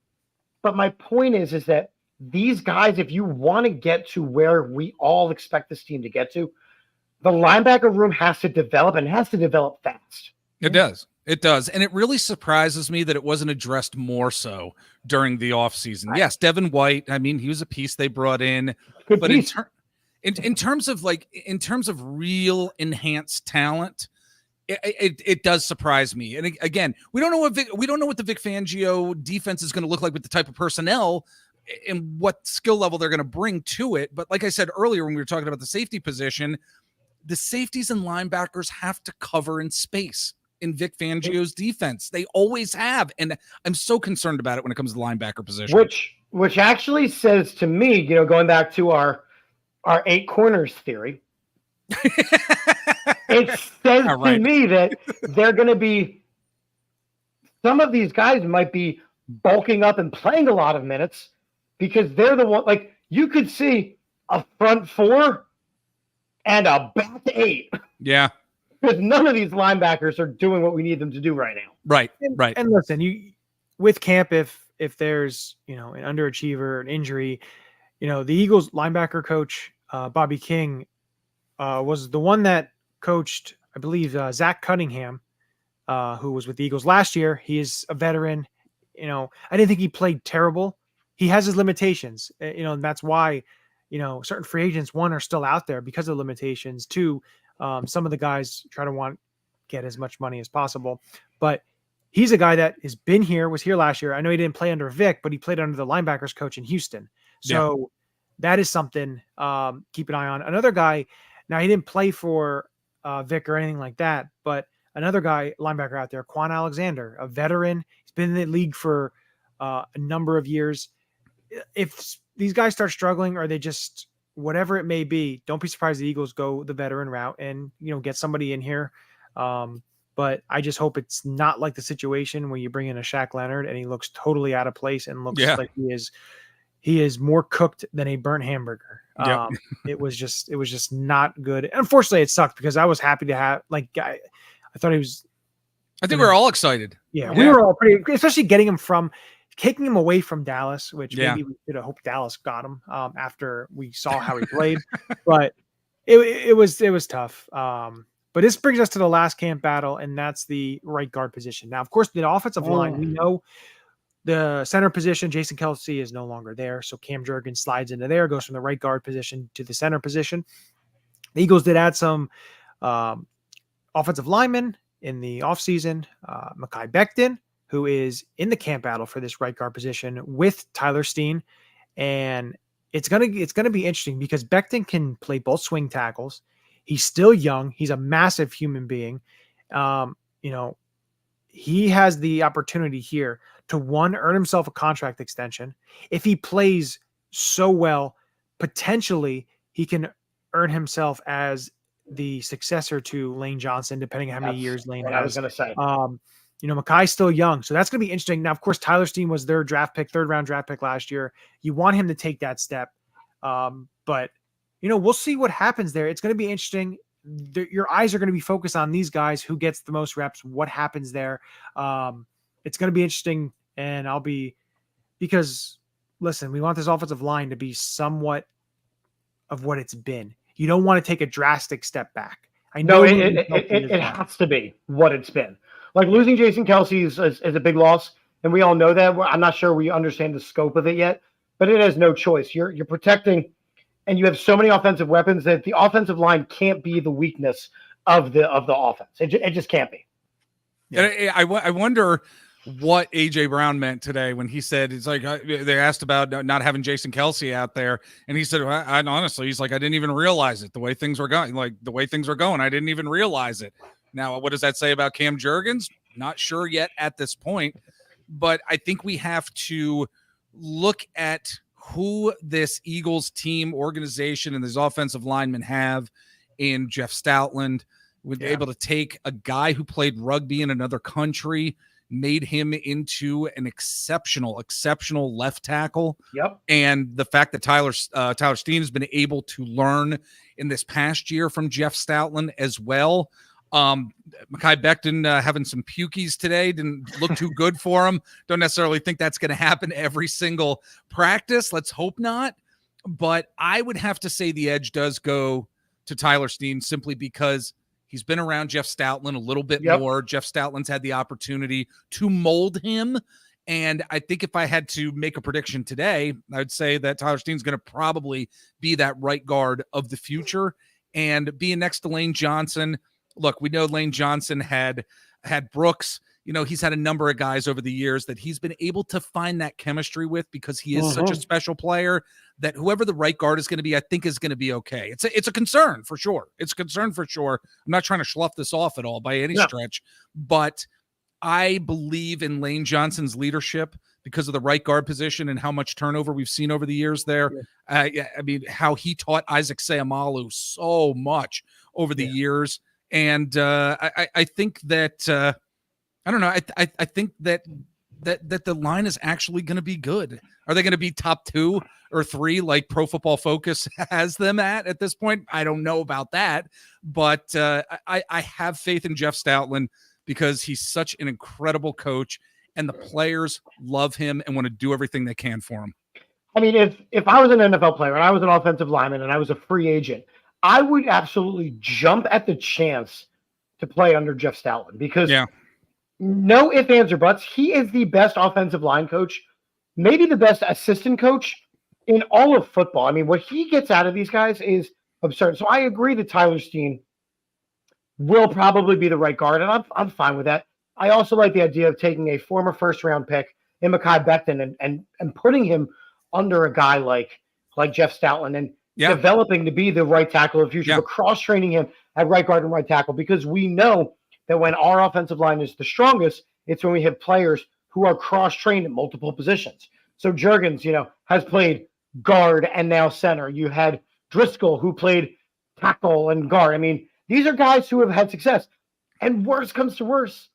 But my point is that these guys, if you want to get to where we all expect this team to get to, the linebacker room has to develop, and has to develop fast. It does. It does. And it really surprises me that it wasn't addressed more so during the offseason. Right. Yes, Devin White, he was a piece they brought in. But In terms of real enhanced talent, it does surprise me. And again, we don't know what the Vic Fangio defense is going to look like with the type of personnel and what skill level they're going to bring to it. But like I said earlier, when we were talking about the safety position, the safeties and linebackers have to cover in space in Vic Fangio's defense. They always have. And I'm so concerned about it when it comes to the linebacker position. Which actually says to me, you know, going back to our 8 corners theory, it says to me that they're going to be, some of these guys might be bulking up and playing a lot of minutes because they're the one, like you could see a front 4 and a back 8. Yeah. Because none of these linebackers are doing what we need them to do right now. Right. And listen, you with camp, if there's, you know, an underachiever, an injury, you know, the Eagles linebacker coach, Bobby King, was the one that coached, I believe, Zach Cunningham, who was with the Eagles last year. He is a veteran. You know, I didn't think he played terrible. He has his limitations, you know, and that's why, you know, certain free agents, one, are still out there because of limitations. Two, some of the guys try to get as much money as possible. But he's a guy that has been here, was here last year. I know he didn't play under Vic, but he played under the linebackers coach in Houston. So that is something keep an eye on. Another guy, now he didn't play for Vic or anything like that, but another guy, linebacker out there, Quan Alexander, a veteran. He's been in the league for a number of years. If these guys start struggling or they just, whatever it may be, don't be surprised the Eagles go the veteran route and, you know, get somebody in here. But I just hope it's not like the situation where you bring in a Shaq Leonard and he looks totally out of place and looks like he is more cooked than a burnt hamburger. It was just not good. And unfortunately, it sucked because I was happy to have, like, I thought he was. I think we were all excited. Yeah, we were all pretty, especially taking him away from Dallas, which maybe we could have hoped Dallas got him after we saw how he played. But it was tough. But this brings us to the last camp battle, and that's the right guard position. Now, of course, the offensive line, we know the center position, Jason Kelsey, is no longer there. So Cam Jurgens slides into there, goes from the right guard position to the center position. The Eagles did add some offensive linemen in the offseason. Mekhi Becton, who is in the camp battle for this right guard position with Tyler Steen. And it's gonna be interesting because Becton can play both swing tackles. He's still young. He's a massive human being. You know, he has the opportunity here to earn himself a contract extension. If he plays so well, potentially he can earn himself as the successor to Lane Johnson, depending on how many years Lane has. I was going to say. You know, Mekhi's still young, so that's going to be interesting. Now, of course, Tyler Steen was their third round draft pick last year. You want him to take that step. But, you know, we'll see what happens there. It's going to be interesting. Your eyes are going to be focused on these guys, who gets the most reps, what happens there. It's going to be interesting, and because, listen, we want this offensive line to be somewhat of what it's been. You don't want to take a drastic step back. I know it has to be what it's been. Like, losing Jason Kelsey is a big loss, and we all know that. I'm not sure we understand the scope of it yet, but it has no choice. You're protecting, and you have so many offensive weapons that the offensive line can't be the weakness of the offense. It just can't be. Yeah. I wonder what AJ Brown meant today when he said, it's like, they asked about not having Jason Kelsey out there, and he said, I honestly, he's like, I didn't even realize it the way things were going. I didn't even realize it. Now, what does that say about Cam Jurgens? Not sure yet at this point, but I think we have to look at who this Eagles team, organization, and these offensive linemen have in Jeff Stoutland. We're able to take a guy who played rugby in another country, made him into an exceptional left tackle. Yep. And the fact that Tyler Steen has been able to learn in this past year from Jeff Stoutland as well. Mekhi Becton having some pukies today didn't look too good for him. Don't necessarily think that's going to happen every single practice. Let's hope not. But I would have to say the edge does go to Tyler Steen, simply because he's been around Jeff Stoutland a little bit more. Jeff Stoutland's had the opportunity to mold him, And I think if I had to make a prediction today, I'd say that Tyler Steen's going to probably be that right guard of the future. And being next to Lane Johnson, look, we know Lane Johnson had Brooks. He's had a number of guys over the years that he's been able to find that chemistry with, because he is such a special player, that whoever the right guard is going to be, I think is going to be okay. It's a concern for sure. It's a concern for sure. I'm not trying to slough this off at all by any stretch, but I believe in Lane Johnson's leadership because of the right guard position and how much turnover we've seen over the years there. I mean, how he taught Isaac Seumalo so much over the years. And I think that I don't know. I think that the line is actually going to be good. Are they going to be top 2 or 3 like Pro Football Focus has them at this point? I don't know about that, but I have faith in Jeff Stoutland because he's such an incredible coach, and the players love him and want to do everything they can for him. I mean, if I was an NFL player and I was an offensive lineman and I was a free agent, I would absolutely jump at the chance to play under Jeff Stoutland, because no ifs, ands, or buts, he is the best offensive line coach, maybe the best assistant coach in all of football. I mean, what he gets out of these guys is absurd. So I agree that Tyler Steen will probably be the right guard, and I'm fine with that. I also like the idea of taking a former first-round pick in Mekhi Becton and putting him under a guy like Jeff Stoutland and developing to be the right tackle of the future, but cross-training him at right guard and right tackle, because we know that when our offensive line is the strongest, it's when we have players who are cross-trained at multiple positions. So Juergens, has played guard and now center. You had Driscoll, who played tackle and guard. I mean, these are guys who have had success. And worse comes to worse,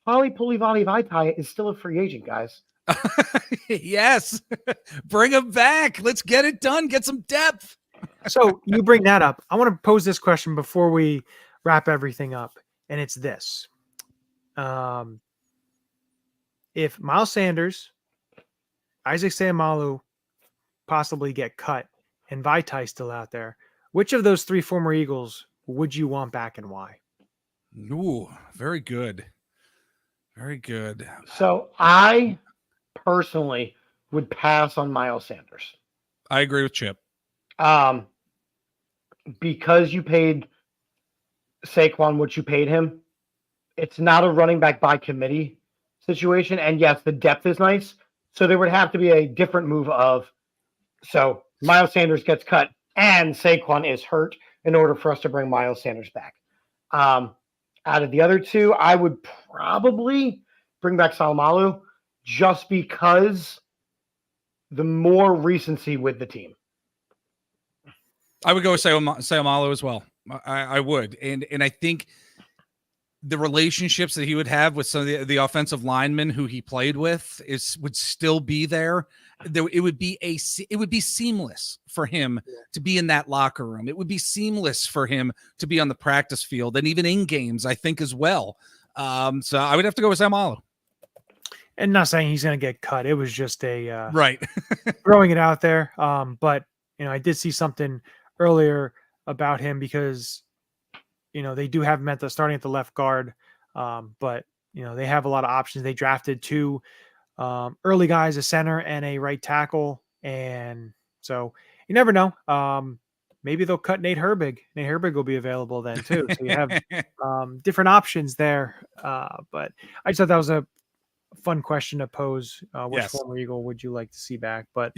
Holly Pulivali Vaitai is still a free agent, guys. Yes. Bring him back. Let's get it done. Get some depth. So you bring that up. I want to pose this question before we wrap everything up. And it's this. If Miles Sanders, Isaac Seumalo possibly get cut, and Vaitai still out there, which of those 3 former Eagles would you want back and why? Ooh, very good. Very good. So I personally would pass on Miles Sanders. I agree with Chip. Because you paid Saquon what you paid him, it's not a running back by committee situation. And yes, the depth is nice. So there would have to be a different move so Miles Sanders gets cut and Saquon is hurt in order for us to bring Miles Sanders back. Out of the other 2, I would probably bring back Seumalo just because the more recency with the team. I would go with Seumalo as well. I would. And I think the relationships that he would have with some of the offensive linemen who he played with would still be there. It would be seamless for him to be in that locker room. It would be seamless for him to be on the practice field and even in games, I think, as well. So I would have to go with Seumalo. And not saying he's going to get cut. It was just a right throwing it out there. But I did see something earlier about him because they do have him starting at the left guard, but they have a lot of options. They drafted 2 early guys, a center and a right tackle, and so you never know. Maybe they'll cut Nate Herbig. Nate Herbig will be available then too. So you have different options there. But I just thought that was a fun question to pose. Which former Eagle would you like to see back? But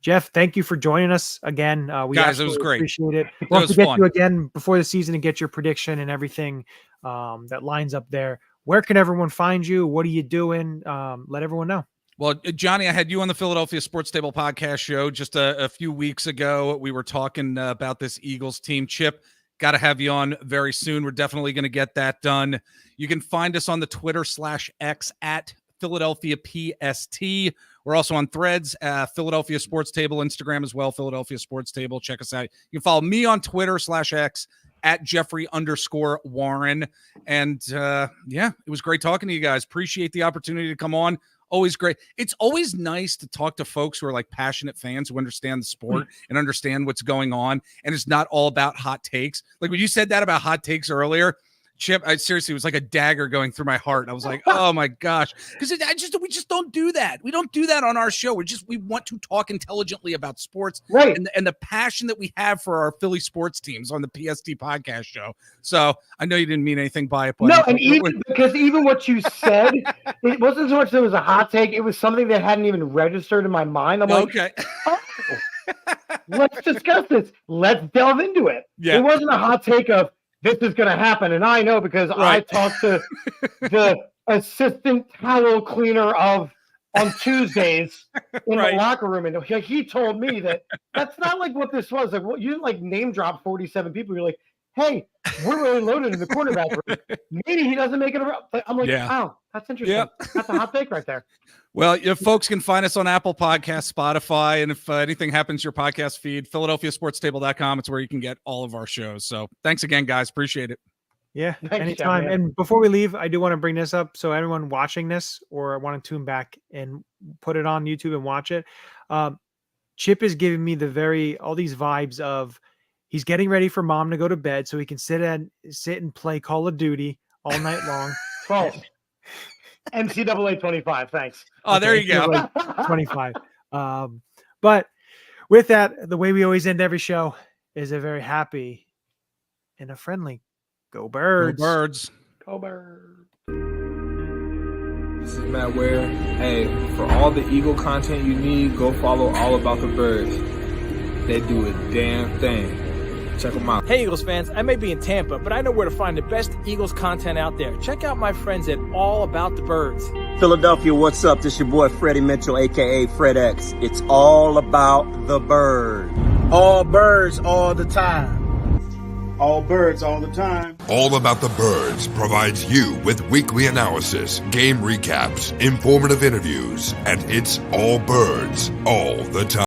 Jeff, thank you for joining us again. Guys, it was great. Appreciate it. We'll have to get you again before the season and get your prediction and everything that lines up there. Where can everyone find you? What are you doing? Let everyone know. Well, Johnny, I had you on the Philadelphia Sports Table podcast show just a few weeks ago. We were talking about this Eagles team. Chip, got to have you on very soon. We're definitely going to get that done. You can find us on the Twitter/X at Philadelphia PST. We're also on Threads, Philadelphia Sports Table, Instagram as well, Philadelphia Sports Table. Check us out. You can follow me on Twitter/X at Jeffrey_Warren. And it was great talking to you guys. Appreciate the opportunity to come on. Always great. It's always nice to talk to folks who are like passionate fans who understand the sport and understand what's going on. And it's not all about hot takes. Like when you said that about hot takes earlier, Chip, I seriously, it was like a dagger going through my heart. I was like, oh my gosh. Because we just don't do that. We don't do that on our show. We want to talk intelligently about sports, right? And the passion that we have for our Philly sports teams on the PST podcast show. So I know you didn't mean anything by it, buddy. No, and even what you said, it wasn't so much that it was a hot take. It was something that hadn't even registered in my mind. I'm like, okay. Oh, let's discuss this. Let's delve into it. Yeah. It wasn't a hot take of this is going to happen. And I know because I talked to the assistant towel cleaner on Tuesdays in the locker room. And he told me that's not like what this was. Like, well, you didn't like name drop 47 people. You're like, hey, we're really loaded in the quarterback room. Maybe he doesn't make it around. I'm like, oh, that's interesting. Yep. That's a hot take right there. Well, if folks can find us on Apple Podcasts, Spotify, and if anything happens to your podcast feed, PhiladelphiaSportsTable.com. It's where you can get all of our shows. So thanks again, guys. Appreciate it. Yeah, anytime. And before we leave, I do want to bring this up. So everyone watching this or want to tune back and put it on YouTube and watch it. Chip is giving me all these vibes of he's getting ready for mom to go to bed so he can sit and play Call of Duty all night long. False. NCAA 25. Thanks. Oh, there you go. 25. But with that, the way we always end every show is a very happy and a friendly Go Birds. Go Birds. Go Birds. This is Matt Ware. Hey, for all the Eagle content you need, go follow All About the Birds. They do a damn thing. Check them out. Hey, Eagles fans, I may be in Tampa, but I know where to find the best Eagles content out there. Check out my friends at All About the Birds. Philadelphia, what's up? This your boy Freddie Mitchell, a.k.a. Fred X. It's all about the bird. All birds all the time. All birds all the time. All About the Birds provides you with weekly analysis, game recaps, informative interviews, and it's all birds all the time.